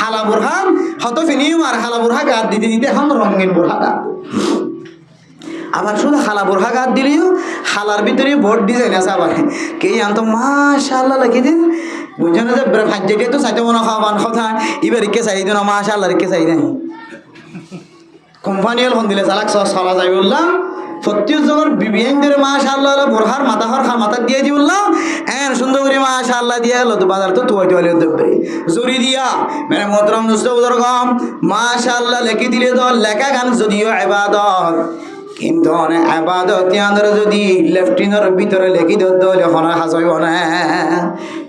হালা বোরহা হত ফিনিও আর হালা বোরহা গাত দিতে দিতে এখন রঙিন বোরহা গাত। আবার শুধু হালা বোরহা গাত দিলেও হালার ভিতরে বোর্ড ডিজাইন আছে আবার কে আনতো মাশাআল্লাহ লাগি দিন বুঝছো না যে ভাজ্যে তো চাইতে মনে খাওয়ান কথা এবার কে চাই দিন মাশাআল্লাহ কে চাই দেন কোম্পানি ফোন দিলে চালাক চলা যাই বললাম প্রত্যেক জনের বিবিএন ধরে মাশাআল্লাহ বোরহার মাথা দিয়ে দি বললাম এন সুন্দর করে মাশাআল্লাহ দিয়ে এলো তো বাজার তো তুই তুই দেবে জরি দিয়া মেরে মোহতরম দোস্ত বুজুর্গম মাশাআল্লাহ লেখি দিলে তো লেখা গান যদিও ইবাদত কিন্তু অনেক আবাদত ইয়াদের যদি লেফটিনের ভিতরে লেখি দিত যখন হাসইব না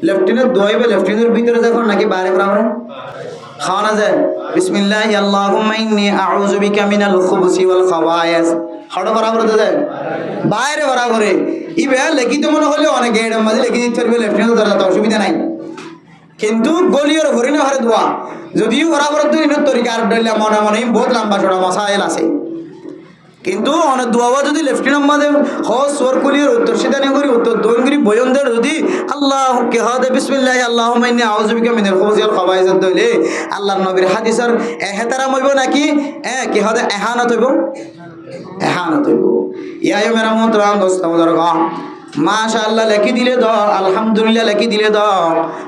লেফটিনের দইবে লেফটিনের ভিতরে যখন নাকি বাইরে বরাবর খাওয়ানো যায় বিসমিল্লাহি আল্লাহুম্মা ইন্নী আউযু বিকা মিনাল খুবুসি ওয়াল খাবায়েস হড় বরাবর দেয় বাইরে বরাবরে ইবে লেখি তো মনে হলে অনেক গেড়ের মাঝে লেখি দিতে পারবে লেফটিনের দরজা অসুবিধা নাই কিন্তু গলিয়র হরিণ হারে দোয়া যদিও বরাবর দুই তরিকা আর ডলে মনে মনে বহুত লম্বা চড়া মশাইল আছে কিন্তু অনেক দোয়া যদি লেফটিনের মাঝে হজ সোর কুলির উত্তর সিদানি করি উত্তর দোন করি বয়নদের যদি আল্লাহ কে হাদে বিসমিল্লাহি আল্লাহুম্মা ইন্নী আউযু বিকা মিনাল খুবুসি ওয়াল খাবায়েস দইলে আল্লাহর নবীর হাদিসের এহতারাম হইব নাকি কি হাদে এহানত হইব এহানত হইব ইয়া মেরা মোহতরম দোস্ত বুজুর্গম মাশাআল্লাহ লেখি দিলে দ আলহামদুলিল্লাহ লেখি দিলে দ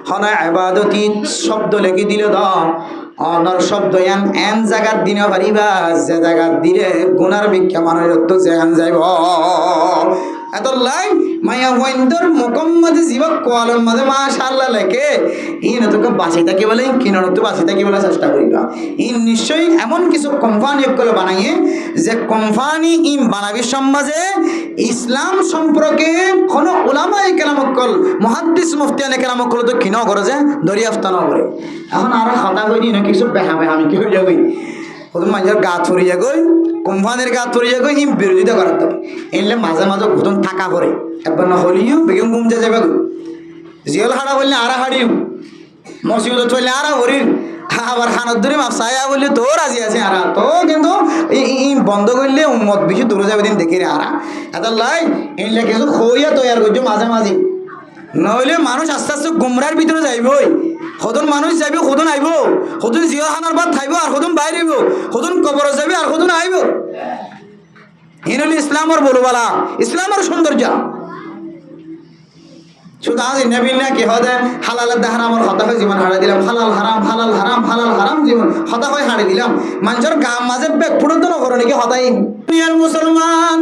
হনা ইবাদতি শব্দ লেখি দিলে দ অনর শব্দ এন জায়গার দিনে পারিবা যে জায়গার দিলে গুনার ভিক্ষা মানুষের তো যেখান যাইব এত লাই মায়া ওয়াইন্দর মুকম্মদ জীবক কোয়ালের মাঝে মাশাআল্লাহ লেখে ইন তোকে বাঁচি থাকি বলে কিনর তো বাঁচি থাকি বলে চেষ্টা করিবা ইন নিশ্চয়ই এমন কিছু কোম্পানি করে বানাইয়ে যে কোম্পানি ইন বানাবি সমাজে ইসলাম সম্পর্কে কোনো উলামায়ে কেরামকল মুহাদ্দিস মুফতিয়ানে কেরামকল তো কিনো করে যে দরিয়াফতা না করে এখন আর খাতা কই দিন কিছু বেহা আমি কি হয়ে যাবি প্রথম মানুষের গা ছড়িয়ে গই কোম্পানির গা ছড়িয়ে গই ইম বিরোধিতা করাতে হবে এলে মাঝে মাঝে ঘটন থাকা করে একবার না হলিও বেগম গুম যাবে গই জিয়াল হাড়া বললে আরা হাড়িও মসজিদ চললে আরা হরিণ আবার খানত ধরে মাপসায়া বললে তো রাজি আছে আরা তো কিন্তু বন্ধ করলে মত বেশি দূরে যাবে দিন দেখে রে আরা এত লাই এলে কিছু খইয়া তৈয়ার করছো মাঝে মাঝে নইলে মানুষ আস্তে আস্তে গুমরার ভিতরে যাইবই সদন মানুষ যাইব সদন আইব সদন জিয়াখানার বাদ থাইব আর সদন বাইরে আইব সদন কবর যাবে আর সদন আইব এন হল ইসলামর বলবালা ইসলামর সৌন্দর্য শুধু আজ নবীন না কি হদে হালালের দেহার আমার হতা হয়ে জীবন হারাই দিলাম হালাল হারাম হালাল হারাম হালাল হারাম জীবন হতা হয়ে হারিয়ে দিলাম মানুষের গাম মাঝে বেগ ফুটন্ত নগর নাকি হতাই মুসলমান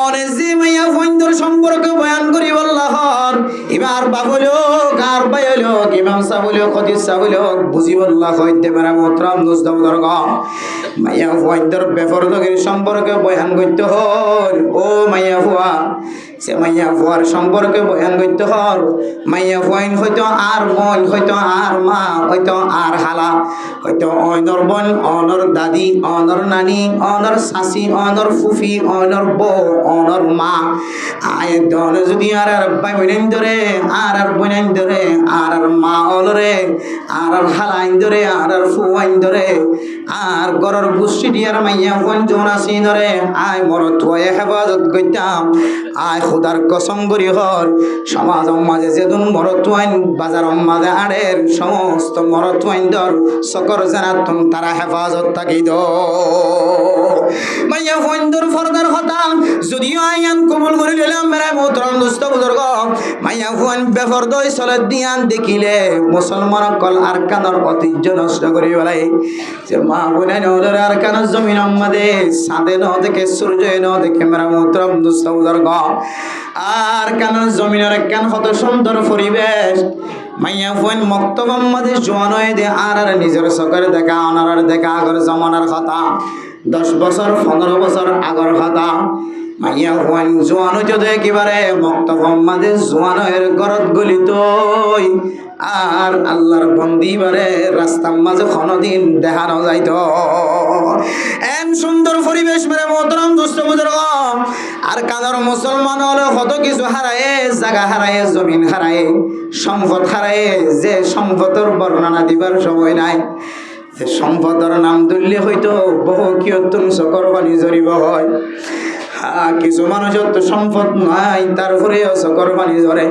অনেজি মাইয়া ফন্দর সম্পর্কে বয়ান করি আল্লাহর এবার বাবুলো কার বাইলো ইমাম সাহুলো খদিস সাহুলো বুঝি আল্লাহ হইতে পারে মোহতরম দোস্ত বুজুর্গ মাইয়া ফন্দর বেফরদগির সম্পর্কে বয়ান করতে হল ও মাইয়া ফুয়া সে মাইয়া ফুয়ার সম্পর্কে বয়ান করতে হল মাইয়া ফুয়াইন হয়তো আর বোন হয়তো আর মা হয়তো আর হালা হয়তো অনর বোন অনর দাদি অনর নানি অনর শাশি অনর ফুফি অনর বউ অনর মা আয় দল যদি আর ভাই বোনাইন ধরে আর বোনাইন ধরে আর মা অলরে আর হালাইন ধরে আর ফুয়াইন ধরে আর গরর গুষ্টি দিয়ার মাইয়া ফুয়াইন জোনাসি ধরে আয় মরত হয়ে হেফাজত করতাম আয় খুদার কসম করি হর সমাজ মাঝে যেদিন মরতুয়াইন বাজার মাঝে আড়ের সমস্ত মরতুয়াইন দর সকর জানাতুন তারা হেফাজত থাকি দ মাইয়া ফন্দর ফরদার কথা যদিও আইয়ান কবুল করে নিলাম মেরা মোহতরম দোস্ত বুজুর্গ মাইয়া ফুয়ান বেফরদই চলে দিয়ান দেখিলে মুসলমান কল আরকানের ঐতিহ্য নষ্ট করে বেলাই যে মা বোনে নদর আরকানের জমিন মাঝে সাদে ন দেখে সূর্য ন দেখে মেরা মোহতরম দোস্ত বুজুর্গ আর কানের জমিনের একখান কত সুন্দর পরিবেশ মাইয়া ফুয়ান মক্তবম মাঝে জোয়ান হয়ে দে আর নিজের চোখের দেখা অনার দেখা আগর জমানার কথা 10 বছর 15 বছর আগর কথা মাইয়া ফুয়ান জোয়ান হইতে দে একেবারে মক্তবম মাঝে জোয়ানের গরত গলিত আর আল্লাহর বন্দি বারে রাস্তার মাঝে কোনদিন দেখানো যাইত এন সুন্দর পরিবেশ মেরে মোহতরম দুষ্ট বুজুর্গ আর কাদের মুসলমান হলে কত কিছু হারায় জায়গা হারায় জমিন হারায় সম্পদ হারায় যে সম্পদের বর্ণনা দিবার সময় নাই যে সম্পদের নাম তুললে হয়তো বহু কিয়তুন চকর পানি জরিব হয় কিছু মানুষের তো সম্পদ নাই তারপরেও চকর পানি ধরে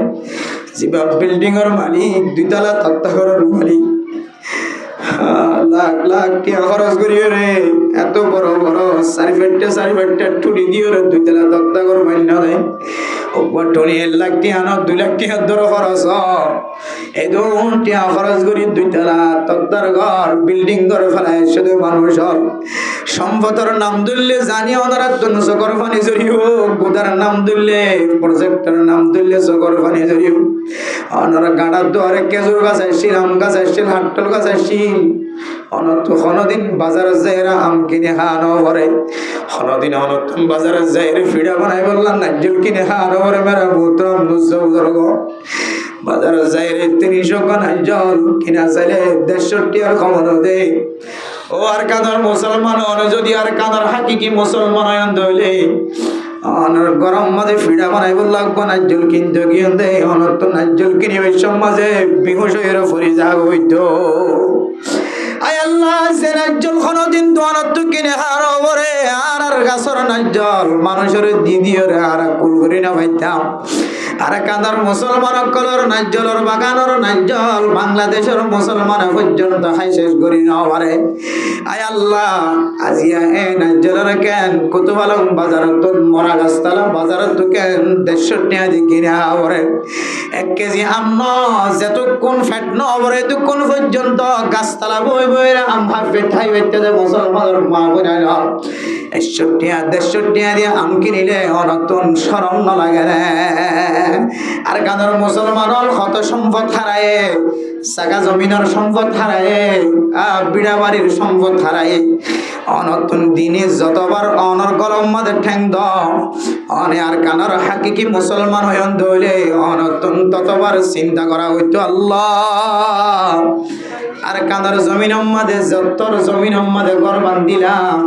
যেবা বিল্ডিংয়ের মালিক 2 তলা তক্তা ঘরের মালিক লাখ লাখ টিয়া খরচ করিও রে, এত বড় বড় চারি ফাইটটা টুটি দিও রে, 2 তলা দগ্ধা করে মান্য দেয়। ওপর টনি 1 লাখ টিয়া আনো, 2 লাখ টিয়ার ধরো খরচ এই 2 টিয়া খরচ করি 2 তলা তক্তার ঘর বিল্ডিং করে ফেলায় শুধু মানুষ সম্পদের নাম দিলে জানি ওনারা তুন সকর ফানি জড়িও, গোদার নাম দিলে প্রজেক্টের নাম দিলে সকর ফানি জড়িও। ওনারা গাঁড়ার দুয়ারে কেজুর গাছ আসছিল, আম গাছ আসছিল, হাট্টল গাছ আসছিল। অনত হনদিন বাজারে যাইরা আম কিনে খাওয়ানো পরে, হনদিন অনতন বাজারে যাইরে ফিডা বানাই বললাম নারকেল কিনে খাওয়ানো পরে মেরা বুতরম নুজর্গ বাজারে যাইরে 300 নারকেল কিনা চাইলে 150 টাকার খবর দে। ও আর কাদার মুসলমান যদি আর কাদার হাকিকি মুসলমান হইলে অনর গরম মাঝে ফিডা বানাই লাগবো নারকেল কিনতে গিয়ে দে। অনত নারকেল কিনে ওই সব মাঝে বিহুশ হয়ে ফরি যাগ হইত। আয় আল্লাহ সে নারকেল কোনদিন দোয়ানত কিনে হারো বরে আর গাছর নারকেল মানুষের দিদিও রে আর কুল করি না পাইতাম। আর কাদার মুসলমান কলর নারকেলের বাগানের নারকেল বাংলাদেশের মুসলমান পর্যন্ত খাই শেষ করি না পারে। আয় আল্লাহ আজিয়া এ নারকেলের কেন কুতুব আলম বাজারত মরা গাছতলা বাজারত কেন 150 টাকা দিয়ে কিনে পরে 1 কেজি আম যেতক্ষণ ফ্যাট ন পরে এতক্ষণ পর্যন্ত গাছতলা বই বই আম ভাববে ঠাই বেতে মুসলমানের মা বোনা 150 টাকা 150 টাকা দিয়ে আম কিনিলে অনতন শরম ন লাগে রে। আর কাদের মুসলমান কত সম্পদ হারায়, সাগা জমিনের সম্পদ হারায়, বিড়া বাড়ির সম্পদ হারায়। অনতুন দিনে যতবার অনর গরম মাঝে ঠ্যাং দ অনে আর কানার হাকিকি মুসলমান হইন দইলে অনতুন ততবার চিন্তা করা হইতো আল্লাহ আর কানার জমিন মাঝে যতর জমিন মাঝে ঘর বান্ধিলাম।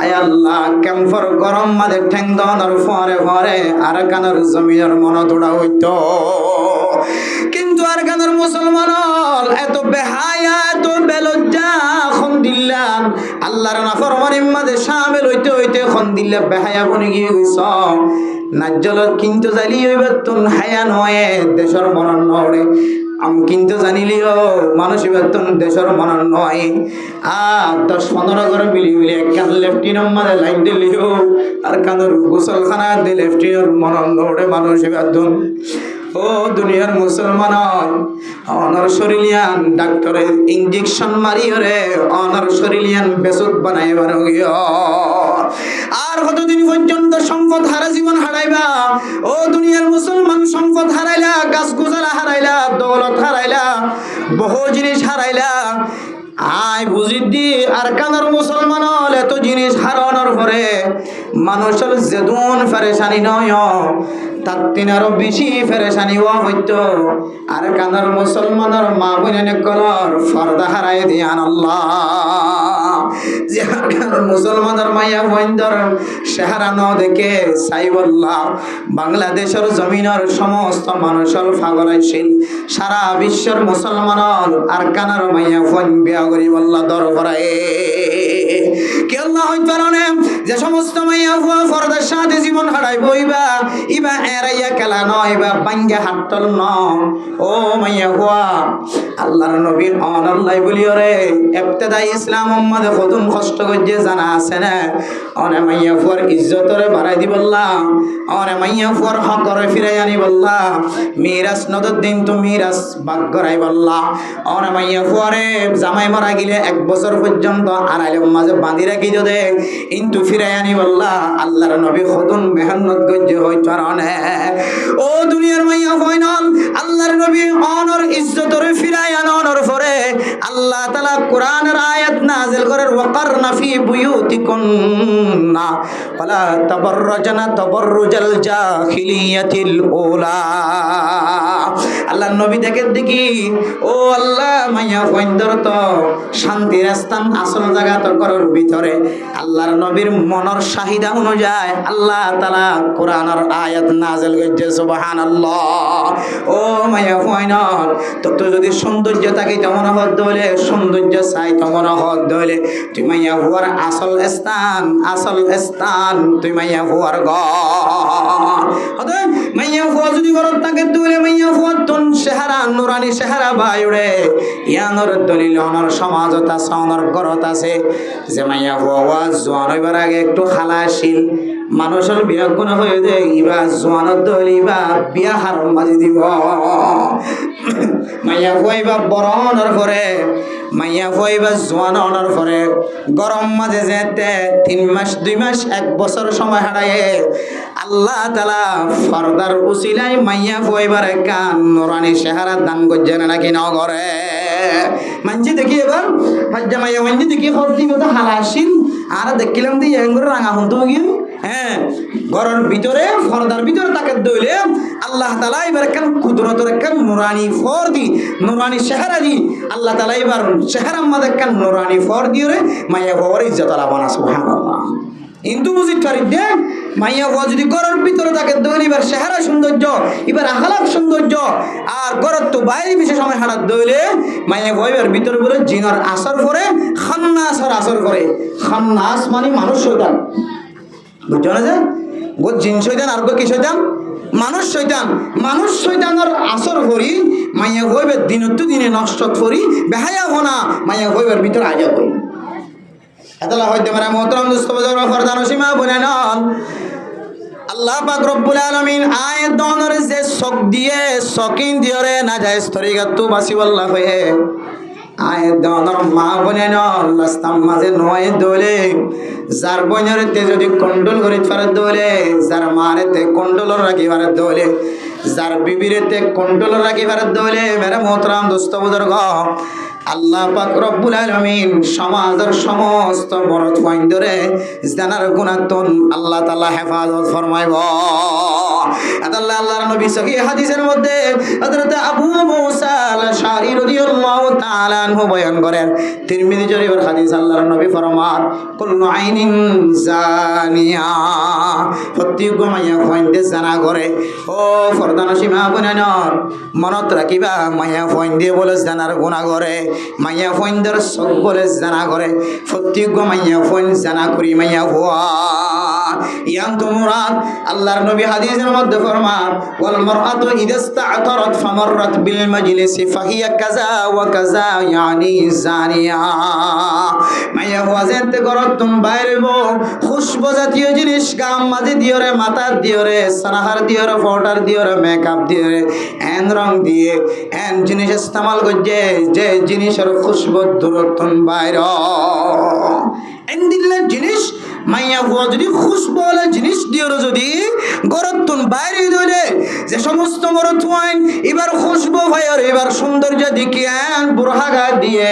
আয় আল্লাহ কেমফর গরম মাঝে ঠ্যাং দনর ফরে ফরে আর কানার জমিনের মন তোড়া হইতো। কিন্তু আর কানার মুসলমান এত বেহায়া এত বেলজ্জা খন দিল্লান আল্লাহর নাফরমানির মাঝে শামিল হইতে হইতে খন দিল্লা বেহায়া বনে গিয়ে গেছ। নাজ্জল কিন্তু জালি হইবার তুন হায়া নয় দেশের মরণ নড়ে আম কিন্তু জানিলিও মানুষ বেতন দেশের মনন নয়। 10-15 করে মিলি মিলি একখান লেফটিনের মাঝে লাইন দিলিও আর কানোর গোসলখানা দিয়ে লেফটিনের মনন নড়ে মানুষ বেতন। ও দুনিয়ার মুসলমান অনর শরীলিয়ান ডাক্তারের ইঞ্জেকশন মারিও রে অনর শরীলিয়ান বেসুদ বানাই বানো গিয়া। আর কতদিন পর্যন্ত সম্পদ হারা জীবন হারাইবা? ও দুনিয়ার মুসলমান সম্পদ হারাইলা, গাছ গোছালা হারাইলা, দৌলত হারাইলা, বহু জিনিস হারাইলা। আয় বুঝিদি আর কানার মুসলমান এত জিনিস হারানোর পরে মানুষের যেদুন ফেরেশানি নয় তার তিনারও বেশি ফেরেশানি হওয়া হইতো। আর কানার মুসলমানের মা বোনের কলর ফর্দা হারাই দিয়ান আল্লাহ। যে মুসলমানের মাইয়া বইন্দর চেহারা ন দেখে সাইবল্লাহ বাংলাদেশের জমিনের সমস্ত মানুষের ফাগলাইছিল সারা বিশ্বের মুসলমানের আর কানার মাইয়া ফোন বিয়া করি বল্লা দর ভরায় কে আল্লাহ হইতে পারে যে সমস্ত মাইয়া ফুয়া ফরদার সাথে জীবন হারাই বইবা ইবা এরাইয়া খেলা নয় বা বাঙ্গা হাটল ন। ও মাইয়া ফুয়া আল্লাহর নবী অনাল্লাহ বলিও রে ইবতিদাই ইসলাম উম্মতে কদম কষ্ট করছে জানা আছে না। অনে মাইয়া ফুয়ার ইজ্জতরে বাড়াই দি বললাম, অনে মাইয়া ফুয়ার হকরে ফিরাই আনি বললাম, মিরাজ নদর দিন তো মিরাজ ভাগ করাই বললাম। অনে মাইয়া ফুয়ারে জামাই মারা গেলে 1 বছর পর্যন্ত আড়াইলের মাঝে বাঁধি রাখি যদি কিন্তু ফিরাই আনি বললা আল্লাহর নবী কদম মেহনত করছে হইতো আনে। ও দুনিয়ার মাইয়া ফাইনাল আল্লাহর নবী অনর ইজ্জতরে ফিরাই আনানোর পরে আল্লাহ তাআলা কোরআনের আয়াত নাযিল করেন ওয়াকারনা ফি বুয়ুতিকুন্না ওয়ালা তাবাররাজনা তাবাররুজাল জাহিলিয়াতিল উলা। আল্লাহর নবী দেখেন দেখি ও আল্লাহ মাইয়া ফাইন্দর তো শান্তির স্থান আসল জায়গা তো করো গরুর ভিতরে আল্লাহর নবীর মনের চাহিদা অনুযায়ী আল্লাহ তাআলা কোরআনের আয়াত নাযিল করেছে সুবহানাল্লাহ। ও মায়া হয়নর তো যদি সৌন্দর্য থাকে তেমন হদ হলে সৌন্দর্য চাই তেমন হদ হলে তুই মাইয়া হওয়ার আসল স্থান তুই মাইয়া হওয়ার ঘর হতে মাইয়া হওয়া যদি ঘর থাকে তুলে মাইয়া হওয়ার তন চেহারা নুরানি চেহারা বায়ুরে ইয়ানোর দলিল অনর সমাজত আছে অনর ঘরত আছে যে মাইয়া হওয়া জোয়ান হইবার আগে একটু খালাসিল মানুষের বিয়া কোন হয়ে যায় ইবা জোয়ানত দলি বা বিয়া হারম বাজি দিব মাইয়া হইবা বরণর করে মাইয়া হইবা জোয়ান অনর করে গরম মাঝে যেতে 3 মাস 2 মাস 1 বছর সময় হারায়ে আল্লাহ তাআলা ফরদার উসিলাই মাইয়া হইবার কান নুরানি চেহারা দান গজ্জানা নাকি নগরে মানজি দেখি এবার হাজ্জা মাইয়া মানজি দেখি হলদি মতো হালাসিন আর দেখিলাম দি এঙ্গুর রাঙা হতো গিয়ে হ্যাঁ ঘরের ভিতরে ফরদার ভিতরে তাকে দইলে আল্লাহ তাআলা এবার কান কুদরতের কান নুরানি ফর দি নুরানি চেহারা দি আল্লাহ তাআলা এবার চেহারা আমাদের কান নুরানি ফর দিরে মাইয়া বাবার ইজ্জত আলা বানা সুবহানাল্লাহ। কিন্তু বুঝি পারি দে মাইয়া বাবা যদি ঘরের ভিতরে তাকে দইলে এবার চেহারা সৌন্দর্য এবার আখলাক সৌন্দর্য আর ঘরের তো বাইরে বিশেষ সময় হারাত দইলে মাইয়া বাবা এবার ভিতরে বলে জিনের আসর করে খান্নাসের আসর করে খান্নাস মানে মানুষ শয়তান বুঝছো না যে গো জিন শয়তান আর গো কি শয়তান মানুষ শয়তানের আসর করি মাইয়া হইবে দিনতো দিনে নষ্ট করি বেহায়া হনা মাইয়া হইবার ভিতর আজা করি এতলা হইতে পারে মোহতরম দোস্ত বাজার ফরদান সীমা বলেন আল্লাহ পাক রব্বুল আলামিন আয়াত দনরে যে শক দিয়ে শকিন দিয়রে না যায় স্তরিগাতু বাসিবাল্লাহ হয়ে আয়াত দনর মা বলেন লাস্তাম মাঝে নয় দোলে যার বইনরেতে যদি কন্ট্রোল করে পারে দোলে যার মারেতে কন্ট্রোল রাখি পারে দোলে যার বিবিরেতে কন্ট্রোল রাখি পারে দোলে মেরে মোহতরম দোস্ত বুজুর্গ আল্লাহ পাক রব্বুল আলামিন সমাজের সমস্ত বরত পয়েন্টরে জানার গুণাতন আল্লাহ তাআলা হেফাজত ফরমাইব। আল্লাহর নবী সহিহ হাদিসের মধ্যে হযরত আবু মুসা আল-আশআরী রাদিয়াল্লাহু তাআলা আনহু বয়ান করেন তিরমিজি শরীফের হাদিস আল্লাহর নবী ফরমান কুল্লু আইনিন জানিয়া প্রত্যেক মাইয়া ফয়েন্দে জানা করে ও ফরদানা সীমা বনানর মনত রাখিবা মাইয়া ফয়েন্দে বলে জানার গুনাহ করে মাইয়া ফয়েন্দর সব বলে জানা করে প্রত্যেক মাইয়া ফয়েন জানা করি মাইয়া হওয়া ইয়ান তুমরাত আল্লাহর নবী হাদিসের মধ্যে ফরমান ওয়াল মারআতু ইদাস্তা'তারাত ফামাররাত বিল মাজলিসি ফাহিয়া কাযা ওয়া কাযা ইয়ানি জানিয়া মাইয়া ওয়াজেতে গরত তুম বাইরেব খুশবু জাতীয় জিনিস গাম মাঝে দিওরে মাথা দিওরে সানাহার দিওরে পাউডার দিওরে মেকআপ দিওরে এন রং দিয়ে এন জিনিস ইস্তেমাল করছে যে জিনিসের খুশবু দূরতন বাইর এন দিলে জিনিস মাইয়া হুয়া যদি খুশবু জিনিস দিওরে যদি গরতুন বাইরে দিলে যে সমস্ত গরত ওয়াইন এবার খুশবু ভাইর এবার সৌন্দর্য দেখিয়ান বুরহা গা দিয়ে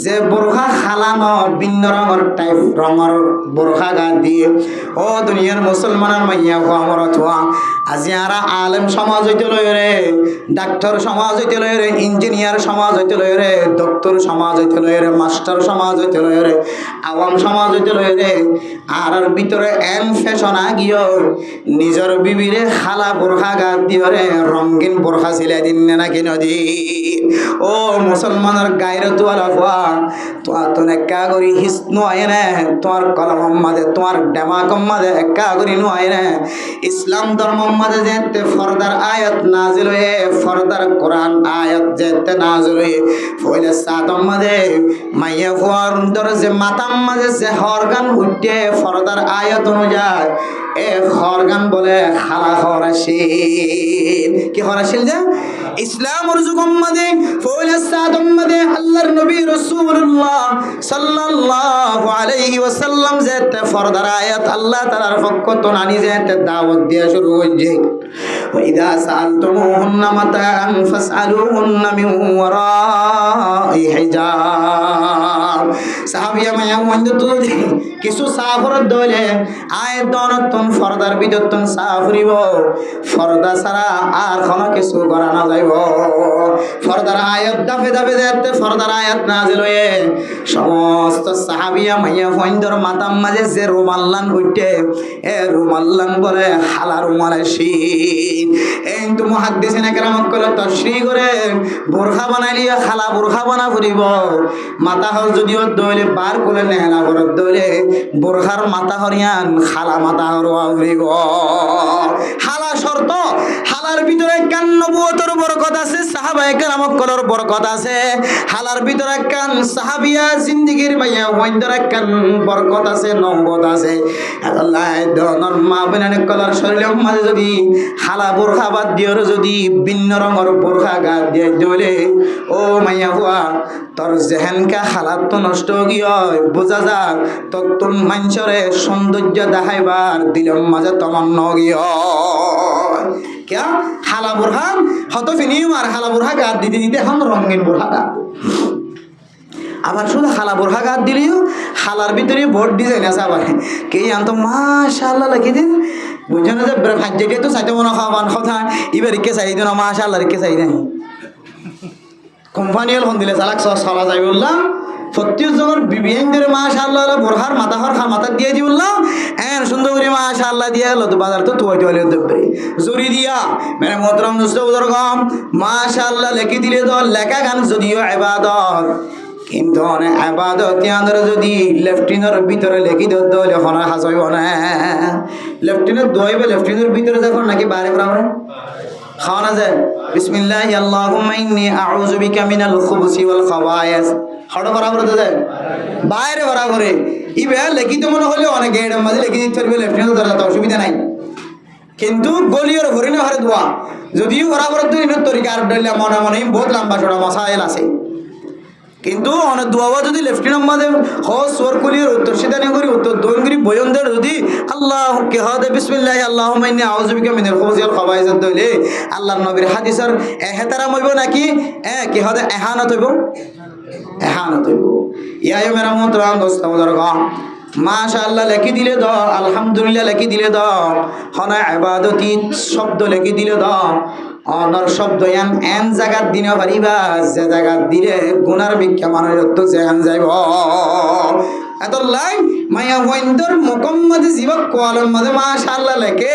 যে বুরহা খালানো ভিন্ন রঙের টাইপ রঙের বুরহা গা দিয়ে ও দুনিয়ার মুসলমানের মাইয়া হুয়া মরত হওয়া আজি আরা আলেম সমাজ হইতে লয় রে ডাক্তার সমাজ হইতে লয় রে ইঞ্জিনিয়ার সমাজ হইতে লয় রে ডক্টর সমাজ হইতে লয় রে মাস্টার সমাজ হইতে লয় রে আওয়াম সমাজ হইতে লয় রে আর ভিতরে এন ফ্যাশন আগিও নিজের বিবিরে খালা বোরখা গা দিও রে রঙিন বোরখা সিলাই দিন নাকি নদী ও মুসলমানের গায়ের তোয়ালা হওয়া তোমার তো একা করি হিস নয় রে তোমার কলম মাঝে তোমার ডেমাক মাঝে একা করি নয় রে ইসলাম ধর্ম মাঝে যেতে ফরদার আয়াত নাজিল হয়ে ফরদার কোরআন আয়াত যেতে নাজিল হয়ে ফইলে সাতম মাঝে মাইয়া হওয়ার ধরে যে মাতাম মাঝে যে হরগান উঠে ফরদার আয়াত অনুযায়ী এ হরগান বলে খালা হরাশিল কি হরাশিল যে ইসলামের যুগম মাঝে ফইলে সাতম মাঝে আল্লাহর নবী রাসূলুল্লাহ সাল্লাল্লাহু আলাইহি ওয়াসাল্লাম যেতে ফরদার আয়াত আল্লাহ তাআলার পক্ষ তো নানি যেতে দাওয়াত দেয়া শুরু হইছে ওয়াইদা সাআলতুমুহুন্না মাতাআন ফাসআলুহুন্না মিন ওয়ারাই হিজাব সাহাবিয়া মায়া মন্দ তো কিছু সাফরত দলে আয় দনতন ফরদার বিদতন সাফরিব ফরদা ছাড়া আর কোনো কিছু করা না যাইব ফরদার আয়াত দাফে দাফে দেখতে ফরদার আয়াত নাজিল হয়ে সমস্ত সাহাবিয়া মাইয়া ফইন্দর মাতাম মাঝে যে রুমাল্লান উঠে এ রুমাল্লান বলে হালা রুমালে শীত এই তো মুহাদ্দিসিনে কেরাম কলে তশরিহ করে বোরখা বানাইলিয়া খালা বোরখা বানা ফুরিব মাথা হল যদিও দইলে বার করে নেহনা ঘরত দইলে বোরখার মাথা হরিয়ান খালা মাথা হরওয়া ফুরিব হালা শর্ত হালার ভিতরে কান নবুয়তের বরকত আছে সাহাবায়ে কেরাম কলর বরকত আছে হালার ভিতরে কান সাহাবিয়া জিন্দেগির মাইয়া ওয়াইন্দর কান বরকত আছে নবুয়ত আছে আল্লাহ দনর মা বেনানে কলর শরীরের মাঝে যদি হালা বোরখা বাদ দিওর যদি ভিন্ন রঙের বোরখা গা দিয়ে দইলে ও মাইয়া হুয়া তোর জেহেনকা হালাত তো নষ্ট গিয়ে বোঝা যাক তোর মানুষরে সৌন্দর্য দেখাইবার দিলের মাঝে তমন্ন গিয়ে क्या হালা বোরহা হত ফিনিম আর হালা বোরহা গাদ দিতে দিতে এখন রঙিন বোরহা গাদ আবার শুধু হালা বোরহা গাদ দিলেও হালার ভিতরে বোর্ড ডিজাইন আছে আবার কে আনতো মাশাআল্লাহ লাগি দিন বুঝছো না যে ভাজ্যে তো চাইতে মনে খাওয়ান কথা এবার কে চাই দিন মাশাআল্লাহ কে চাই দেন কোম্পানি হল দিলে চালাক চলা যাই বললাম প্রত্যেক জনের বিবিএন ধরে মাশাআল্লাহ বোরহার মাথাহর মাথা দিয়ে দি বললাম এন সুন্দর করে মাশাআল্লাহ দিয়ে এলো তো বাজার তো তুই তুই দেবে জুরি দিয়া মানে মোহতরম দোস্ত বুজুর্গম মাশাআল্লাহ লেখি দিলে তো লেখা গান যদিও ইবাদত কিন্তু অনেক ইবাদত ইয়াদের যদি লেফটিনের ভিতরে লেখি দিত যখন হাসইব না লেফটিনের দইবে লেফটিনের ভিতরে যখন নাকি বাইরে পড়াবে খাওয়া যায় বিসমিল্লাহি আল্লাহুম্মা ইন্নী আউযু বিকা মিনাল খুবুসি ওয়াল খাবায়েস হড় বরাবর দেয় বাইরে বরাবরে ইবে লেখি তো মনে হলে অনেক গেড়ের মাঝে লেখি দিতে পারবে লেফটিনেন্ট ধরা তো অসুবিধা নাই কিন্তু গলিয়র হরিণে হরে দোয়া যদিও বরাবর তো ইনের তরিকা আর ডলে মনে মনে বহুত লম্বা চড়া মশাইল আছে কিন্তু অনেক দোয়া যদি লেফটিনেন্ট মাঝে হস সোর কলিয়র উত্তর সিধা নিয়ে করি উত্তর দোন করি বয়নদের যদি আল্লাহ কে হদে বিসমিল্লাহি আল্লাহুম্মা ইন্নী আউযু বিকা মিনাল খুবুসি ওয়াল খাবায়েস দইলে আল্লাহর নবীর হাদিসের এহতারাম হইব নাকি কি হদে এহানত হইব এহানত হইব ইয়ায় মেরা মোহতরম দোস্ত বুজুর্গম মাশাআল্লাহ লেখি দিলে দ আলহামদুলিল্লাহ লেখি দিলে দ হনা ইবাদতি শব্দ লেখি দিলে দ অনর শব্দ এন জায়গার দিনে পারিবা যে জায়গার দিলে গুনার ভিক্ষা মানুষের তো যেখান যাইব এত লাই মায়া ওয়াইন্দর মুকম্মদি জীবক কোয়ালের মাঝে মাশাআল্লাহ লেখে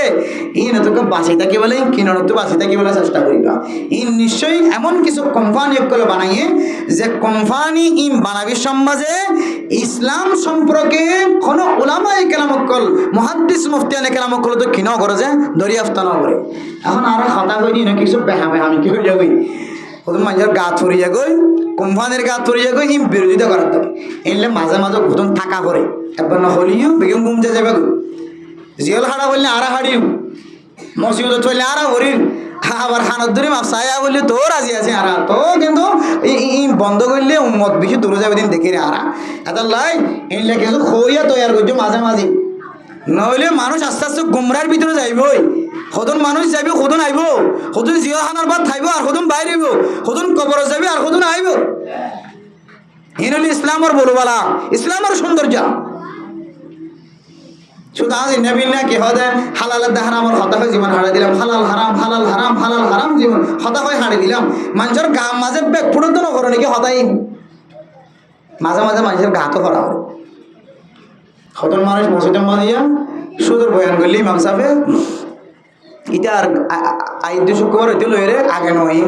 ইন তোকে বাঁচি থাকি বলে কিনর তো বাঁচি থাকি বলে চেষ্টা করিবা ইন নিশ্চয়ই এমন কিছু কোম্পানি করে বানাইয়ে যে কোম্পানি ইন বানাবি সমাজে ইসলাম সম্পর্কে কোনো উলামায়ে কেরামকল মুহাদ্দিস মুফতিয়ানে কেরামকল তো কিনো করে যে দরিয়াফত না করে এখন আর খাতা কই দিন কিছু বেহা বেহা আমি কি হই যাবই প্রথম মানুষের গাত ফরিয়া গই কোম্পানির গাত ফরিয়া গই ইম বিরোধিতা করার তবে এলে মাঝে মাঝে ঘটন থাকা করে একবার না হলিও বেগম গুম যাবে গো জিয়াল হাড়া বললে আরা হাড়িও মসজিদ চললে আরা হরিণ আবার খানত ধরে মাপসায়া বললে তো রাজি আছে আরা তো কিন্তু বন্ধ করলে মত বেশি দূরে যাবে দিন দেখে রে আরা এত লাই এলে কিছু খইয়া তৈয়ার করছো মাঝে মাঝে নহলে মানুষ আস্তে আস্তে গুমরার ভিতরে যাইবই সদন মানুষ যাইব সদন আইব সদন জিয়াখানার বাদ থাইব আর সদন বাইরে আইব সদন কবর যাবি আর সদন আইব ইন হল ইসলামর বলবালা ইসলামর সৌন্দর্য শুধু আজ নবীন না কি হদে হালাল হারামর হতা হয়ে জীবন হারাই দিলাম হালাল হারাম হালাল হারাম হালাল হারাম জীবন হতা হয়ে হারাই দিলাম মানুষের গা মাঝে বেগ ফুটন্ত নগর নাকি হতাই মাঝে মাঝে মানুষের গা তো করা হয় সদন মানুষ মসজিদের মাঝিয়া সুদূর বয়ান করলি ইমাম সাহেব এটা আর আইদ্য শুক্রবার হইতে লইরে আগে নয়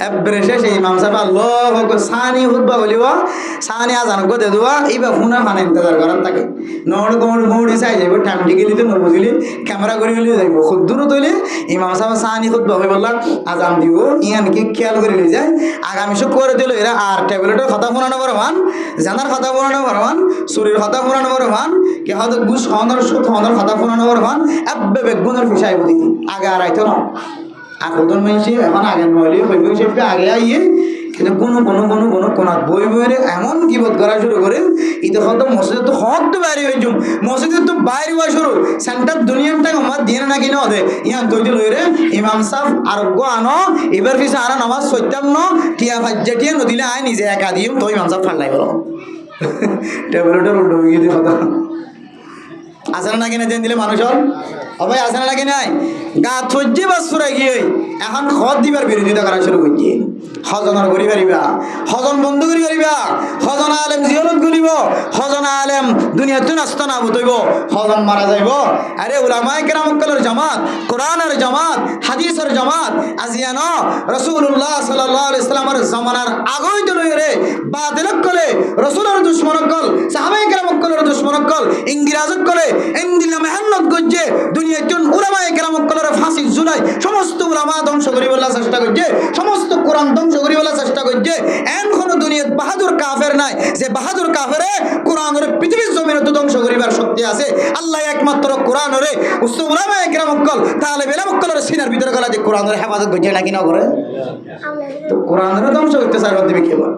একবারে শেষ ইমাম সাহেব আল্লাহ সানি হুদবা বলিব সানি আজান গো দে দেওয়া এইবার ফোনা ফানে ইন্তজার করার থাকে নড় গড় গড়ি চাই যাইব টাইম টিকে দিতে নবুঝিলি ক্যামেরা করে গেলে যাইব খুব দূর তৈলে ইমাম সাহেব সানি হুদবা হয়ে বললাম আজান দিব ইয়ান কি খেয়াল করে নিয়ে যায় আগামী শুক্রবার দিল এরা আর ট্যাবলেটের কথা ফোনানো বড় মান জানার কথা ফোনানো বড় মান শরীর কথা ফোনানো বড় মান কে হয়তো গুস খাওয়ানোর সুদ খাওয়ানোর কথা ফোনানো বড় মান এব্বে বেগুনের ফিসাই বলি আগে আর আইতো না আর কতন মানুষই এখন আগে নইলে হইব হিসেবে আগে আইয়ে কিন্তু কোনো বই বইরে এমন গিবত করা শুরু করে এটা হয়তো মসজিদে তো হক তো বাইরে হয়ে যাম মসজিদে তো বাইরে হওয়া শুরু সেন্টার দুনিয়াটা আমার দিয়ে না কিনা হতে ইয়ান তৈরি লইরে ইমাম সাহেব আরোগ্য আনো এবার পিছিয়ে আনা নামাজ সত্যান্ন টিয়া ভাজ্যা টিয়া নদীলে আয় নিজে একা দিও তো ইমাম সাহেব ঠান্ডাই বলো টেবলেটের উল্টো হয়ে গিয়ে কথা আছে না কিনা দিন দিলে মানুষের ভাই আছে না কি নাই গা থজ্জে বা সুরাই গিয়ে এখন খদ দিবার বিরোধিতা করা শুরু করছে হজনের করি পারিবা হজন বন্ধ করি পারিবা হজন আলেম জিয়রত করিব হজন আলেম দুনিয়াতে নাস্তা না বতইব হজন মারা যাইব আরে উলামায়ে কেরামকলের জামাত কোরআনের জামাত হাদিসের জামাত আজিয়ান রাসূলুল্লাহ সাল্লাল্লাহু আলাইহি সাল্লামের জামানার আগই তো লইরে বাতিলক কলে রাসূলের দুশমনক কল সাহাবায়ে কেরামকলের দুশমনক কল ইংরেজক কলে ইন্দিলা মেহনত গজ্জে দুনিয়াতে উলামায়ে কেরামকলের ফাঁসি ঝুলাই সমস্ত উলামা ধ্বংস করিবার চেষ্টা করছে সমস্ত কোরআন ধ্বংস করিবার চেষ্টা করছে এখনো দুনিয়াত বাহাদুর কাফের নাই যে বাহাদুর কাফেরে কোরআনের পৃথিবীর জমিনে তো ধ্বংস করিবার শক্তি আছে আল্লাহ একমাত্র কোরআনরে উস্তাদ উলামায়ে কেরামকল তালেব ইলমকলের সিনার ভিতরে গলা যে কোরআনের হেফাজত করছে নাকি না করে তো কোরআনের ধ্বংস করতে চাই দিবে কে বল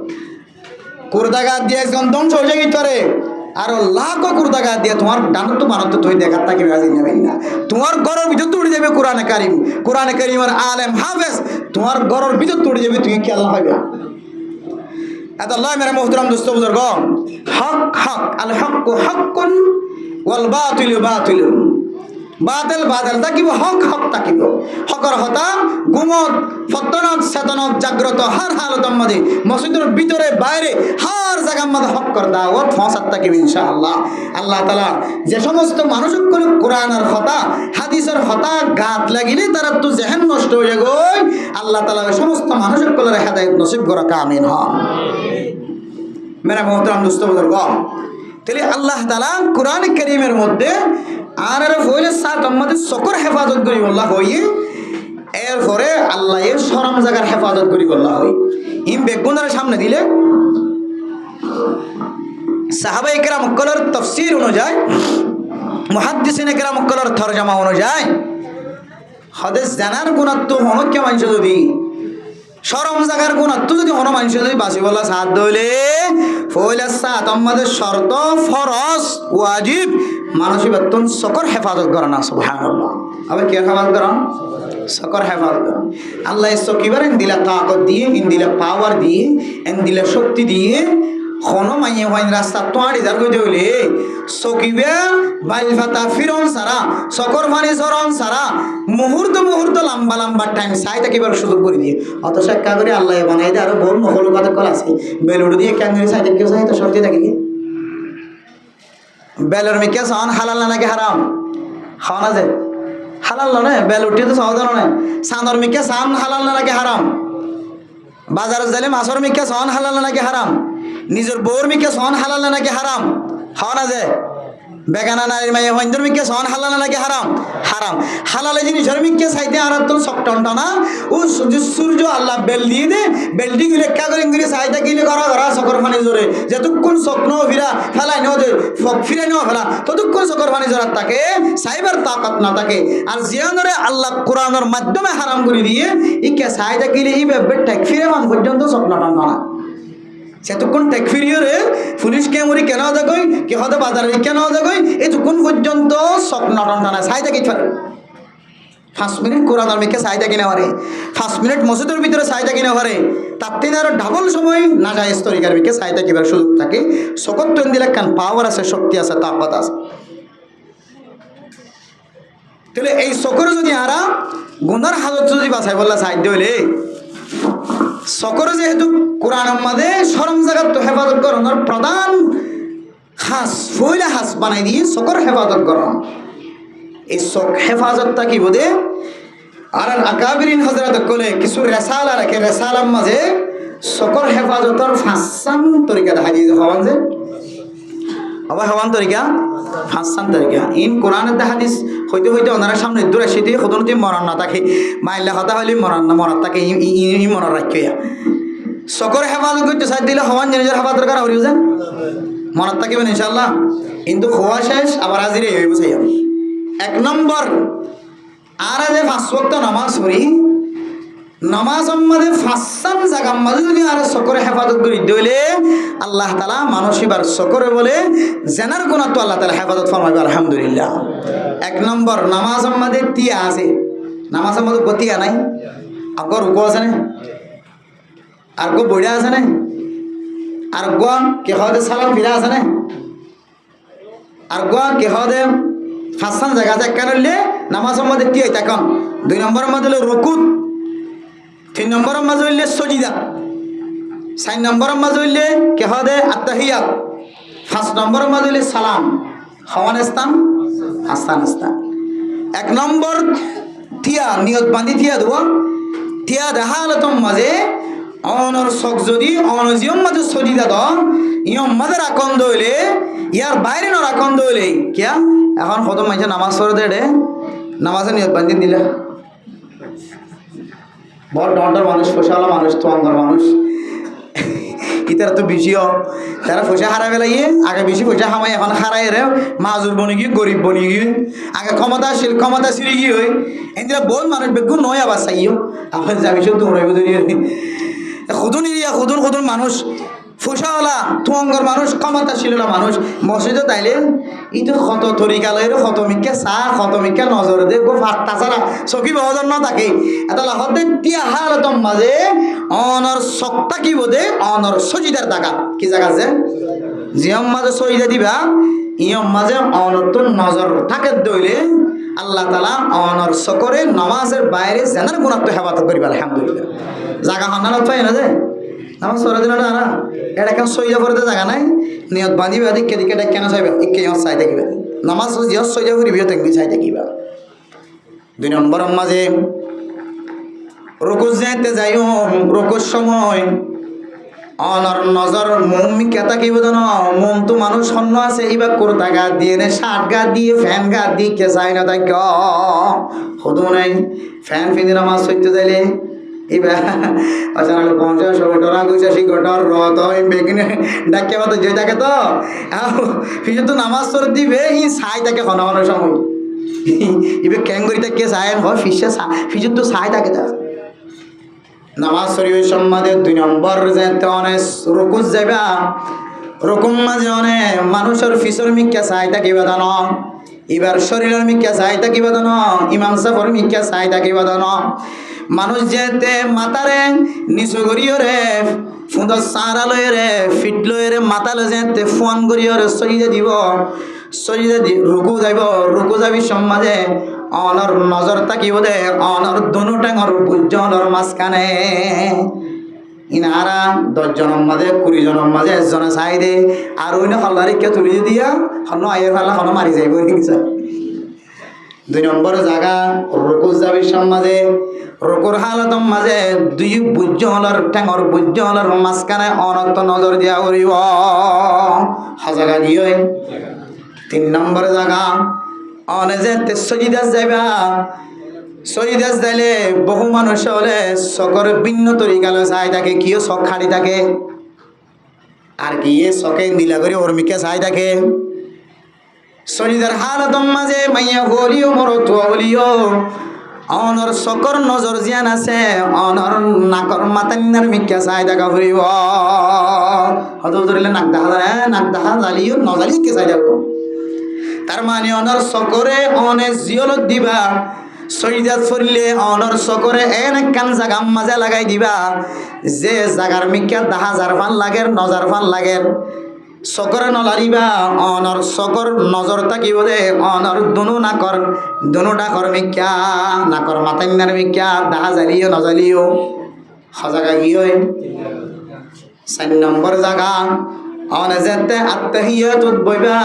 কুরদাগাত দিয়ে একজন ধ্বংস হয়ে যায় পারে আর লাখো কুরদাগাত দিয়ে তোমার ডানত তো মানত তুই দেখার তাকে রাজি নেবেন না তোমার ঘরের ভিতর তুড়ে যাবে কোরআনে কারীমের আলেম হাফেজ তোমার ঘরের ভিতর তুড়ে যাবে তুই কি আল্লাহ পাবে এত আল্লাহ মেরে মুহতারাম দোস্ত বুজুর্গ হক হক আল হক হকুন ওয়াল বাতিল বাতিলুন বাতিল বাতিল থাকিব হক হক থাকিব হকর হতা গুমত ফতনত চেতনত জাগ্রত হার হালতর মধ্যে মসজিদের ভিতরে বাইরে হার জায়গার মধ্যে হক কর দাওয়াত ফসাদ থাকিব ইনশাআল্লাহ আল্লাহ তাআলা যে সমস্ত মানুষগুলো কোরআনের হতা হাদিসের হতা গাত লাগিলে তারা তো জেহেন নষ্ট হয়ে গই আল্লাহ তাআলা ওই সমস্ত মানুষগুলোর হেদায়েত নসিব করা আমিন হন মেরা মুহতারাম দোস্ত বুজুর্গ তাহলে আল্লাহ তাআলা কোরআন কারীমের মধ্যে আর ফইলে সাত আমাদের সকর হেফাজত করি বলা হই এরপরে আল্লাহ এর শরম জায়গার হেফাজত করি বলা হই ইম বেগুনের সামনে দিলে সাহাবায়ে কেরাম কলর তাফসীর অনুযায়ী মুহাদ্দিসিনে কেরাম কলর তরজমা অনুযায়ী হাদিস জানার গুণাত্ব হনকে মানুষ যদি শরম জাগার গুণাত্ব যদি হন মানুষ যদি বাসি বলা সাথ দইলে ফইলে সাত আমাদের শর্ত ফরজ ওয়াজিব মানুষের বেতন সকর হেফাজত করা না সুবহানাল্লাহ আবার কে হেফাজত করা সকর হেফাজত করা আল্লাহ সকিবার দিলা তাকত দিয়ে দিলা পাওয়ার দিয়ে দিলা শক্তি দিয়ে কোনো মাইয়ে হয় রাস্তা তোয়াড়ি যার কইতে হইলে সকিবে বাইল ফাতা ফিরন সারা সকর ফানি সরন সারা মুহূর্ত লম্বা লম্বা টাইম সাই থাকিবার সুযোগ করে দিয়ে অত সাক্ষা করে আল্লাহ বানাই দিয়ে আরো বহু মহল কথা কল আছে বেলুড় দিয়ে ক্যাঙ্গারি সাই কেউ সাই তো সরতে থাকি বেলুর মিকে সন হালাল নাকি হারাম খাওয়া না যে হালাল নয় বেলুটি তো সহজ নয় সানর মিকে সান হালাল নাকি হারাম বাজারে যাইলে মাছর মিকে সন হালাল নাকি হারাম নিজের বউর মিকে সন হালাল নাকি হারাম খাওয়া না যে বেগানা নারীর মাইয়া হইন্দর মিকে সন হালাল নাকি হারাম হারাম হালালে জিনিসের মিকে সাইতে আর তো সকটন না ও সূর্য আল্লাহ বেল দিয়ে দে বেলটি গুলো একা করে ইংরেজি সাইতে গিলে করা সকর পানি জোরে যতক্ষণ স্বপ্ন ফিরা ফেলাই নেওয়া ফিরে নেওয়া ফেলা ততক্ষণ সকর পানি জোরার থাকে সাইবার তাকত না থাকে আর জিয়ানরে আল্লাহ কোরআনের মাধ্যমে হারাম করে দিয়ে ইকে সাইতে গিলে ই বেটা ফিরে মান পর্যন্ত স্বপ্ন টান না সেতক্ষণ টেকফিরিয়রে পুলিশ কেমরি কেন যাগই কে হতে বাজারে কেন যাগই এতক্ষণ পর্যন্ত স্বপ্ন টানা সাই থাকি 5 মিনিট কোরআন মেখে সাই থাকি না পারে 5 মিনিট মসজিদের ভিতরে সাই থাকি না পারে তার থেকে আরো ডাবল সময় না যায় স্তরিকার মেখে সাই থাকিবার সুযোগ থাকে সকত দিলে কান পাওয়ার আছে শক্তি আছে তাকত আছে তাহলে এই সকর যদি আরা গুনার হাজত যদি বাছাই বললা সাহায্য হইলে সকর যেহেতু কোরআনের মধ্যে শরম জায়গা তো হেফাজত করানোর প্রধান হাস ফইলা হাস বানাই দিয়ে সকর হেফাজত করানো এই সক হেফাজতটা কি বোধে আর আকাবিরিন হজরত কলে কিছু রেসালা রাখে রেসালার মাঝে সকর হেফাজতর ফাঁসান তরিকা দেখা দিয়ে হওয়ান যে আবার হওয়ান তরিকা ফাঁসান তরিকা ইন কোরআনের হাদিস হইতে ওনারা সামনে দূরে সেটি হতনতি মরণ না থাকে মাইল্লা হতা হইলে মরণ না মরণ তাকে ই মরণ রাখিয়া সকর হেফাজত করতে সাইড দিলে হওয়ান নিজের হেফাজত করা হরিও যান মনত থাকিবেন ইনশাআল্লাহ কিন্তু হওয়া শেষ আবার হাজিরে হইব চাই এক নম্বর আর যে 5 ওয়াক্ত নামাজ পড়ি নামাজ আমাদের ফাঁসান জায়গা মাঝে যদি আর সকরে হেফাজত করি দইলে আল্লাহ তাআলা মানসিবার সকরে বলে জেনার গুনাহ তো আল্লাহ তাআলা হেফাজত ফরমাবে আলহামদুলিল্লাহ এক নম্বর নামাজ আমাদের তিয়া আছে নামাজ আমাদের গতিয়া নাই আগর রুকু আছে না আর গো বইড়া আছে না আর গোয়া কে হদে সালাম ফিরা আছে না আর গোয়া কে হদে ফাঁসান জায়গা আছে কেনলে নামাজের মধ্যে কি হয় এখন 2 নম্বরের মধ্যে হলো রুকুত 3 নম্বরের মাঝে হইলে সজিদা 4 নম্বরের মাঝে হইলে কে হদে আত্তাহিয়াত 5 নম্বরের মাঝে হইলে সালাম খাওয়ান স্থান হাসান স্থান 1 নম্বর টিয়া নিয়ত বান্ধি টিয়া দেব টিয়া দেখা হলো তোর মাঝে অনর শখ যদি অনজিয়ম মাঝে সজিদা দ ইয়ম মাঝে রাখন দইলে ইয়ার বাইরে ন রাখন দইলে কিয়া এখন কত মাঝে নামাজ পড়ে দেড়ে নামাজে নিয়ত বান্ধি দিলে বড় ডন্ডার মানুষ ফসালা মানুষ তো অঙ্গর মানুষ ইতারা তো বেশিও তারা পয়সা হারাবে লাগিয়ে আগে বেশি পয়সা হামাই এখন হারাই রে মাজুর বনি গিয়ে গরিব বনি গিয়ে আগে ক্ষমতা সিঁড়ি গিয়ে হয় এদিকে বহুত মানুষ বেগুন নয় আবার চাইও আপনার যাবি সব দৌড়াইব খুদুন এরিয়া খুদুন মানুষ ফুসাওয়ালা তুঙ্গর মানুষ ক্ষমতাশীলরা মানুষ মসজিদে তাইলে ইটো ক্ষত তরিকা লয়ের ক্ষতমিকা চাহ ক্ষতমিকা নজর দে গো ফাট্টা ছাড়া চকি বহজন ন থাকে এটা লাহতে তিয়া হাল তোম মাঝে অনর সক্তা কি বোধে অনর সজিদার দাগা কি জায়গা আছে জিয়ম মাঝে সজিদা দিবা ইয়ম মাঝে অনর তো নজর থাকে দইলে আল্লাহ তালা অনর সকরে নমাজের বাইরে জেনার গুণাত্ম হেফাজত করিবা আলহামদুলিল্লাহ জাগা হন্নানত পাই না যে নামাজ পড়া দিন না এটা কেন সইজা পড়তে জায়গা নাই নিয়ত বাঁধিবা দিকে দিকে এটা কেন চাইবা ইকে চাই থাকিবা নামাজ জিয়ত সইজা ফুরিবিও তেমনি চাই থাকিবা 2 নম্বর মাঝে রুকুজ যাইতে যাইও রুকুর সময় অনর নজর মম্মি কেতা কি বোধ মন তো মানুষ অন্য আছে এবার কোরতা গা দিয়ে নে শার্ট গা দিয়ে ফ্যান গা দিয়ে কে চাই না তাই হতো নাই ফ্যান ফিনে নামাজ সইতে যাইলে এবার আচ্ছা 50 টাকা কইছে সেই ঘটনার রত বেগিনে ডাকে মতো যে থাকে তো ফিজে তো নামাজ পড়ে দিবে ই ছাই থাকে ঘন ঘন সময় এবার ক্যাঙ্গুরি থাকে চাই হয় ফিজে তো ছাই থাকে তা নামাজ শরীফের সম্মাদে 2 নম্বর যেতে অনেক রুকুজ যাবা রকম মাঝে অনেক মানুষের ফিসর মিক্কা চাই থাকিবা দান এবার শরীরের মিক্কা চাই থাকিবা দান ইমাম সাফর মিক্কা চাই থাকিবা দান মানুষ যেতে মাতারে নিচু করিও রে ফুঁদর সারা লয়ে রে ফিট লয়ে রে মাতালে যেতে ফোন করিও রে সরিয়ে দিব সরিয়ে দি রুকু যাবি সমাজে অনর নজর তাকিব দে অনর দনু টেঙর বুজ্জনর মাঝখানে ইনারা 10 জনের মাঝে 20 জনের মাঝে 1 জনে চাই দে আর ওই না হল্লারিকে তুলি দিয়া হন্ন আয়ের ফালা হন্ন মারি যাইব 2 নম্বর জায়গা রুকুজ যাবি সমাজে রুকুর হালতম মাঝে 2 বুজ্জনর টেঙর বুজ্জনর মাঝখানে অনত নজর দিয়া করিব হাজাগা গিয়ে 3 নম্বর জায়গা অনে যেতে সজিদাস যাইবা সজিদাস যাইলে বহু মানুষ হলে চকর ভিন্ন তরিকালে চাই থাকে কিও চক খাড়ি থাকে আর গিয়ে চকে নীলা করে অর্মিকা চাই থাকে সজিদার হালতম মাঝে মাইয়া হলিও মরত হলিও অনর চকর নজর জিয়ান আছে অনর নাকর মাতান্নার মিকা চাই দেখা ফুরিব হয়তো ধরিলে নাক দেখা জ্বালিও নজালিও কে চাই দেখো তার মানে অনর চকরে অনে জিয়লত দিবা সইদাত ফরিলে অনর চকরে এনে কান জাগা মাঝে লাগাই দিবা যে জাগার মিকা 10,000 ফান লাগের নজার ফান লাগের চকরে নলারিবা অনর চকর নজর থাকিব দে অনর দুনু ডাকর মিকা নাকর মাতান্নার মিকা দাহা জ্বালিও নজালিও সজাগা গিয়ে 4 নম্বর জাগা অনে যেতে আত্তাহিয়াতুত বইবা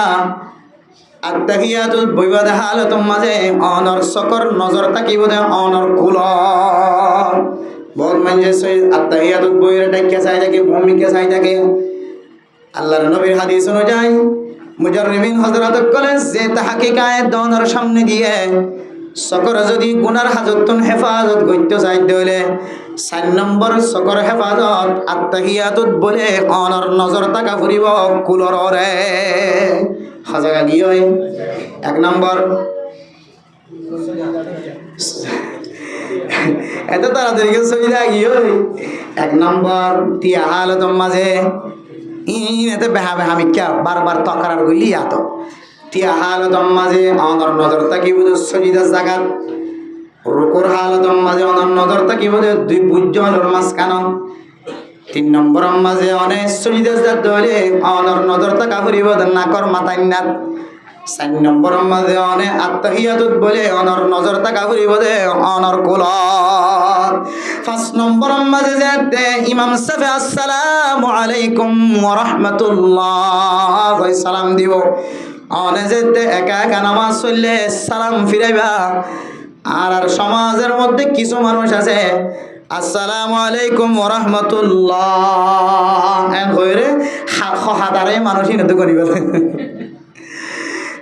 আত্তাহিয়াতুত বইবা দেখালে মাঝে অনর চকর নজর থাকিব দে অনর কুল বহুত মানুষে আত্তাহিয়াতুত বইরে ডাকিয়া চাই থাকে ভূমিকা চাই থাকে আল্লাহর নবীর হাদিস অনুযায়ী মুজাররিবিন হযরত কলেজ যে তাহকিকায়ে দনর সামনে দিয়ে চকর যদি গুনার হাজতন হেফাজত করতে চাই দইলে 4 নম্বর চকর হেফাজত আত্তাহিয়াতুত বলে অনর নজর তাকা ফুরিব কুলর রে হাজাগা গিয়ে 1 নম্বর এত তাড়াতাড়ি সুবিধা গিয়ে 1 নম্বর তিয়া হালত মাঝে ইনেতে বেহা মিক্কা বারবার তকরার গলি আত তিয়া হালত মাঝে অনর নজর তাকিব সজিদা জাগাত রুকুর হালত মাঝে অনর নজর তাকিব 2 বুজ্জলর মাঝখান তিন নম্বর মাঝে অনেক সজিদার দলে অনর নজর তাকা ফুরিব নাকর মাথায় নাত। 4 নম্বর মাঝে অনেক আত্তাহিয়াতুত বলে অনর নজর তাকা ফুরিব দে অনর কুলত। 5 নম্বর মাঝে যেতে ইমাম সাফে আসসালামু আলাইকুম ওয়া রাহমাতুল্লাহ কই সালাম দিব। অনে যেতে একা একা নামাজ পড়লে সালাম ফিরাইবা। আর সমাজের মধ্যে কিছু মানুষ আছে আসসালামু আলাইকুম ওয়া রাহমাতুল্লাহ এন কইরে হাদারে মানুষই নতো গনি ফেলে।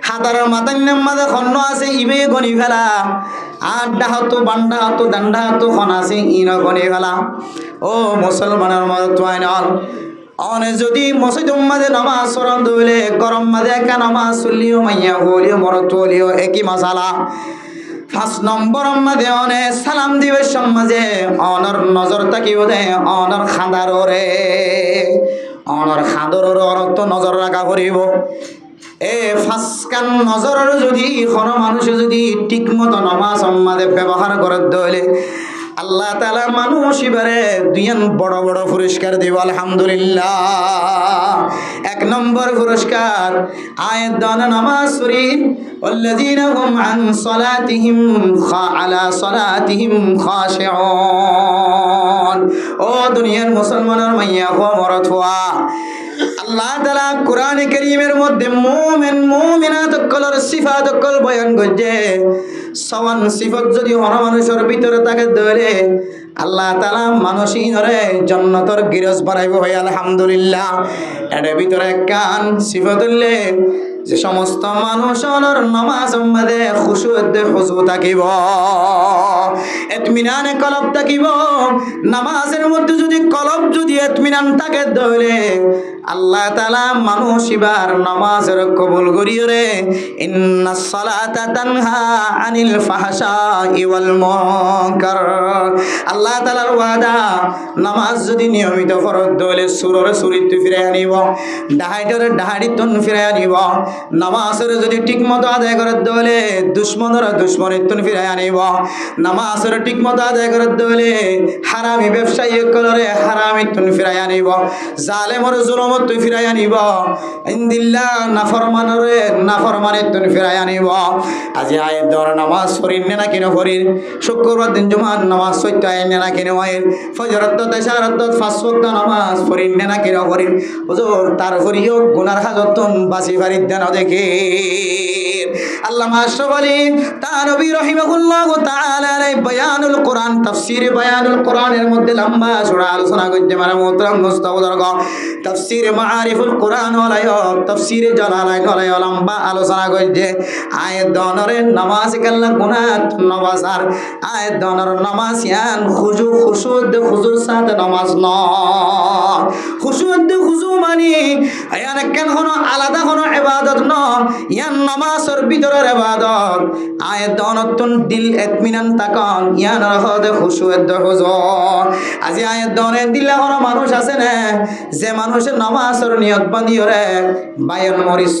হাদারের মাথার নামাজে খন্ন আছে ইবে গনি ফেলা। আর ডাহাতো বান্ডা হাতো দান্ডা হাতো খন আছে ইন গনি ফেলা। ও মুসলমানের মত তোয়াইনাল অনে যদি মসজিদের মাঝে নামাজ পড়ন দইলে গরম মাঝে একা নামাজ পড়লিও মাইয়া হলিও মরত হলিও একই মাসালা। 5 নম্বর মাঝে অনে সালাম দিবে সমাজে অনর নজর তাকিব দে অনর খাঁদারে অনর খাঁদরের অর্থ নজর রাখা করিব। এ ফাঁসকান নজরের যদি কোনো মানুষ যদি ঠিক মতো নামাজ মাঝে ব্যবহার করে দইলে আল্লাহ তাআলা মানুষ এবারে দুইয়ান বড় বড় পুরস্কার দিব আলহামদুলিল্লাহ। 1 নম্বর পুরস্কার আয়াত দানা নামাজ পড়িন ওয়াল্লাযীনা হুম আন সালাতিহিম আলা সালাতিহিম খাশিউন। ও দুনিয়ার মুসলমানের মাইয়া হো মরদ হওয়া আল্লাহ তাআলা কোরআনে কারীমের মধ্যে মুমিন মুমিনাত কলর সিফাত কল বয়ান করছে। সওয়ান সিফত যদি হর মানুষের ভিতরে থাকে ধরে আল্লাহ তাআলা মানুষই ধরে জান্নাতের গিরজ বানাইব ভাই আলহামদুলিল্লাহ। এর ভিতরে কান সিফত হইলে যে সমস্ত মানুষের নামাজ মধ্যে খুশুতে হুজু থাকিব, ইতমিনানে কলব থাকিব। নামাজের মধ্যে যদি কলব যদি ইতমিনান থাকে ধরে আল্লাহ তাআলা মানুষ ইবার নামাজের কবুল করিও রে। ইন্নাস সালাতা তানহা আনিল ফাহশাই ওয়াল মুনকার। আল্লাহ তাআলার ওয়াদা নামাজ যদি নিয়মিত ফরজ দলে সুররে সুরিত ফিরে আনিব, ডাহাইটরে ডাহাইতন ফিরে আনিব। নামাজের যদি ঠিকমতো আদায় করে দলে দুশমনের দুশমনিতন ফিরে আনিব। নামাজের ঠিকমতো আদায় করে দলে হারামি ব্যবসায়ী কলরে হারামিতন ফিরে আনিব। জালেমর জুলুম তুই ফিরাই আনিব। ইনদিল্লাহ নাফরমানরে নাফরমানিতন ফিরাই আনিব। আজি আয়ের দর নামাজ পড়িন না কেন পড়িন, শুক্রবার দিন জুমার নামাজ সত্য আইন না কেন আইন, ফজরত তেশারত 5 ওয়াক্ত নামাজ পড়িন না কেন পড়িন। হুজুর তারপরেও গুনার হাজতন বাসি ফারিদ দেন দেখে আল্লামা আশরাফ আলী তানভী রাহিমাহুল্লাহ তাআলা আলাইহি বায়ানুল কোরআন তাফসীর বায়ানুল কোরআনের মধ্যে লম্বা সূরা আলোচনা করতে মারা মোহতারাম মুস্তাফাদরগ তাফসীর মাআরিফুল কোরআন ওয়ালায় তাফসীর জালালাইন ওয়ালায় লম্বা আলোচনা করতে আয়াত দনরে নামাজ কাল্লা গুনাহ নওয়াজার আয়াত দনর নামাজ ইয়ান খুশু খুশুর সাথে নামাজ ন খুশু মানে ইয়ান কেন কোন আলাদা কোন ইবাদত ন ইয়ান নামাজের ভিতরের ইবাদত। আয়াত দনতন দিল ইতমিনান তাকান ইয়ান রাখদে খুশু হুজুর। আজি আয়াত দনে দিলা কোন মানুষ আছে না যে মানুষের নামাজের নিয়ত বাঁধিও রে বায়ন মরিচ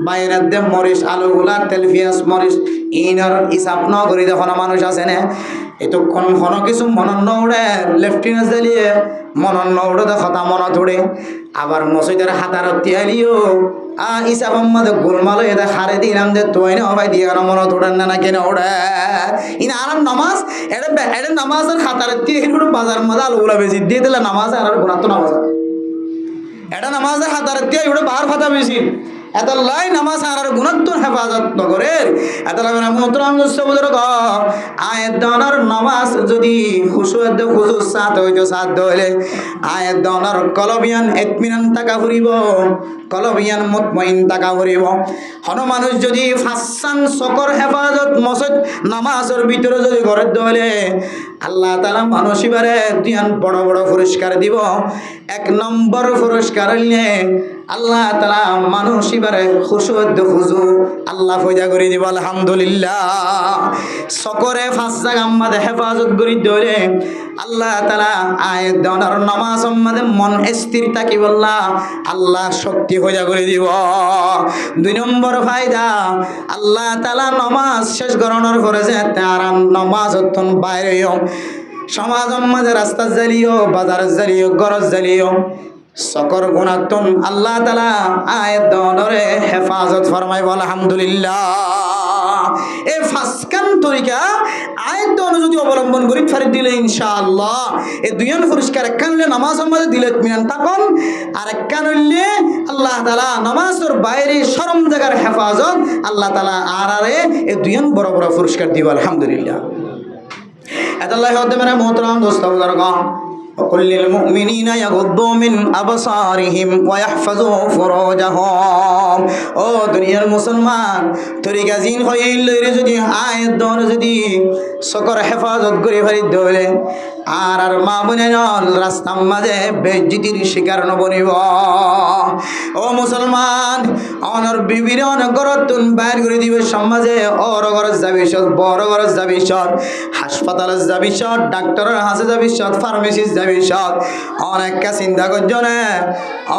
বায়নের দে মরিচ আলুগুলা তেল পিঁয়াজ মরিচ ইনর হিসাব ন করি দেখো মানুষ আছে না এতক্ষণ ঘন কিছু মনন নৌড়ে লেফটিনেন্ট জ্বালিয়ে মনন নৌড়ে দেখা মনত উড়ে আবার মসজিদের হাতার তিয়ালিও ইসা মোহাম্মদ গোলমাল এটা হারে দিলাম যে তুই না ভাই দিয়ে মনত উড়েন না কেন ওড়ে ইন আর নামাজ এটা নামাজের হাতার তীর বাজার মজা আলুগুলা বেশি দিয়ে দিলে নামাজ আর গুণাত্ম নামাজ এটা নামাজের হাতার তীর ওটা বার ফাতা বেশি এত লাই নামাজ আর গুণাত্ম হেফাজত নগরে এত মোহতরাম মুস্তাফাদরগ আয়াত দনার নামাজ যদি খুশু সাথ হইতো সাথ হইলে আয়াত দনার কলবিয়ান ইতমিনান তাকা ফুরিব, কলবিয়ান মুতমাইন তাকা ফুরিব। হন মানুষ যদি ফাসান সকর হেফাজত মসজিদ নামাজের ভিতরে যদি ঘরে দলে আল্লাহ তাআলা মানুষ এবারে দুইয়ান বড় বড় পুরস্কার দিব। 1 নম্বর পুরস্কার হইলে আল্লাহ তাআলা মানুষ এবারে খুশু আল্লাহ ফয়দা করে দিব আলহামদুলিল্লাহ। সকরে 5 জায়গা আমাদের হেফাজত করি ধরে আল্লাহ তাআলা আয়াত দনার নামাজ আমাদের মন স্থির থাকি বললা আল্লাহ শক্তি ফয়দা করে দিব। 2 নম্বর ফায়দা আল্লাহ তাআলা নামাজ শেষ করানোর পরে যে তারা নামাজ অত্যন্ত বাইরে সমাজের মাঝে রাস্তা জ্বালিও, বাজার জ্বালিও, গরজ জ্বালিও, সকর গুণাত্মন আল্লাহ তাআলা আয়াত দনরে হেফাজত ফরমাইব আলহামদুলিল্লাহ। এই ফাসকান তরিকা আয়াত দন যদি অবলম্বন করি ফারি দিলে ইনশাআল্লাহ এই দুইজন পুরস্কার, একখান হইলে নামাজের মাঝে দিলে মিনান তাকন, আর একখান হইলে আল্লাহ তাআলা নামাজের বাইরে শরম জায়গার হেফাজত আল্লাহ তাআলা আরে এই দুইজন বড় বড় পুরস্কার দিব আলহামদুলিল্লাহ। আল্লাহ মেরা মোহতরম দোস্ত বুজুর্গান, وقل للمؤمنين يغضوا من أبصارهم ويحفظوا فروجهم। ও দুনিয়ার মুসলমান, তরিকা জিন হয়ে লইরে যদি আয়াত দন যদি সকর হেফাজত করে ফারি দলে আর আর মা বোনের রাস্তার মাঝে বেজ্জিতির শিকার নবনিব। ও মুসলমান, অনর বিবির অনেক গরতুন বাইর করে দিবে সমাজে, অর গরজ যাবি সব, বড় গরজ যাবি সব, হাসপাতালে যাবি সব, ডাক্তারের হাসে যাবি সব, ফার্মেসিস যাবি সব, অনেকটা চিন্তা করজনে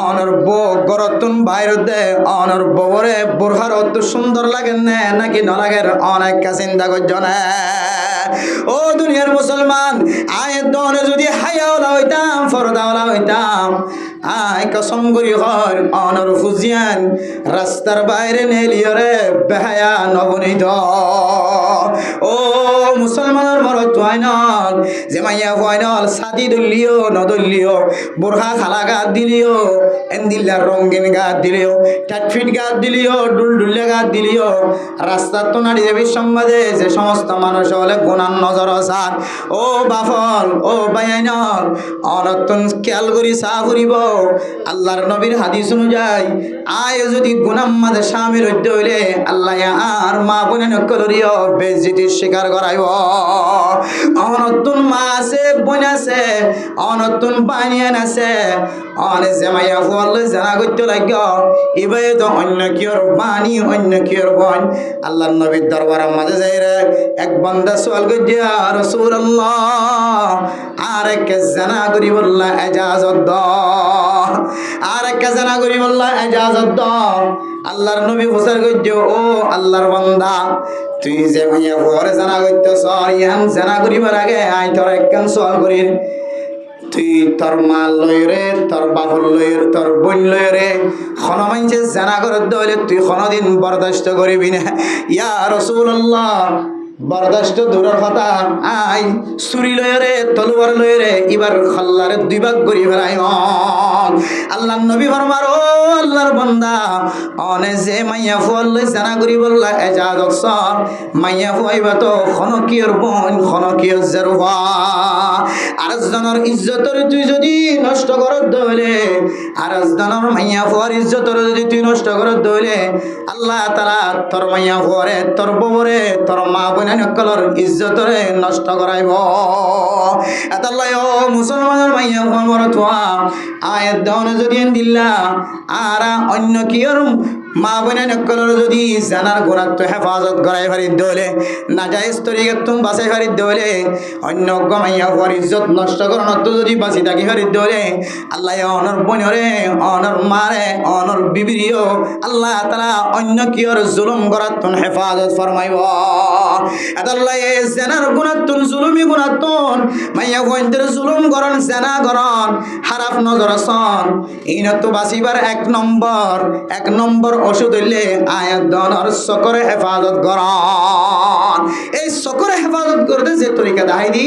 অনর বউ গরতুন বাইর দে, অনর ববরে বোরহার অত সুন্দর লাগে না নাকি নলাগের, অনেকটা চিন্তা করজনে। ও দুনিয়ার মুসলমান, আয়ের দনে যদি হায়াওয়ালা হইতাম, ফরদাওয়ালা হইতাম, আয় কসম করি হর অনর ফুজিয়ান রাস্তার বাইরে নেলিয়রে বেহায়া নবনীত। ও মুসলমানের মরত আইনল যে মাইয়া আইনল সাদি দলিও নদলিও, বোরহা খালা গাত দিলিও, এন্দিল্লার রঙিন গাত দিলিও, টাটফিট গাত দিলিও, ডুলডুল্লা গাত দিলিও, রাস্তার তো নারী দেবী সমাজে যে সমস্ত মানুষ হলে গুণান নজর আসার। ও বাফল, ও বাইনল অনতন খেয়াল করি চা ফুরিব। আল্লাহর নবীর হাদিস অনুযায়ী আয় যদি গুনাম মাঝে স্বামীর হইতে হইলে আল্লাহ আর মা বোনে নকলরিও বেজিতির শিকার করাইব। অনতুন মা আছে, বোন আছে, অনতুন বানিয়ান আছে, অনে জামাইয়া ফুয়াল জানা করতে লাগ এবার তো অন্য কিয়র বানি, অন্য কিয়র বোন। আল্লাহর নবীর দরবারের মাঝে যাই রে এক বান্দা সওয়াল করিয়া রাসূলুল্লাহ আর এক জানা করি বললা ইজাজত দাও, আর এক জানা করি বললা ইজাজত দাও। আল্লাহর নবী হুসার কইছো, ও আল্লাহর বান্দা, তুই যে মাইয়া পরে জানা করতেছ, ইয়ান জানা করিবার আগে আই তোর একখান সওয়াল করি, তুই তোর মা লইরে, তোর বাপর লইরে, তোর বোন লইরে খন মাইনছে জানা করত হইলে তুই কোনদিন বরদাস্ত করিবি না? ইয়া রাসূলুল্লাহ, বরদাস্ত দূরের কথা, আই ছুরি লইরে, তলোয়ার লইরে এবার খল্লারে দুই ভাগ করি ফেলাই। আল্লাহর নবী ফরমার, ও আল্লাহর বান্দা, অনে যে মাইয়া ফুয়াল লই জানা করি বললা ইজাজত সব, মাইয়া ফুয়াইবা তো খনকিয়র বোন, খনকিয়র জারুবা। আরেকজনের ইজ্জতর তুই যদি নষ্ট করত দইলে, আরেকজনের মাইয়া ফুয়ার ইজ্জতর যদি তুই নষ্ট করত দইলে আল্লাহ তাআলা তোর মাইয়া ফুয়ারে, তোর ববরে, তোর মা বোন নকলর ইজ্জতরে নষ্ট করাইব। এতাল্লাই ও মুসলমানের মাইয়া ফুয়া মরতুয়া আয়াত দনে যদি দিল্লা আর অন্য কিয়র মা বোন নকলর যদি জানার গুণাত্ম হেফাজত করাই পারি দলে, নাজাইজ তরিকে তুমি বাঁচাই পারি দলে, অন্য মাইয়া ফুয়ার ইজ্জত নষ্ট করানোর তো যদি বাঁচি থাকি পারি দলে, আল্লাহ অনর বোনরে, অনর মারে, অনর বিবিরিও আল্লাহ তাআলা অন্য কিয়র জুলুম করাতুন হেফাজত ফরমাইব। এতাল্লাহ এই জানার গুণাতুন জুলুমি গুণাতুন মাইয়া বোনদের জুলুম করন, জানা করন, হারাপ নজর আসন, ইনত বাঁচিবার এক নম্বর ওষুধ হইলে আয়াত দনর সকরে হেফাজত করন। এই সকরে হেফাজত করতে যে তরিকা দাহাই দি,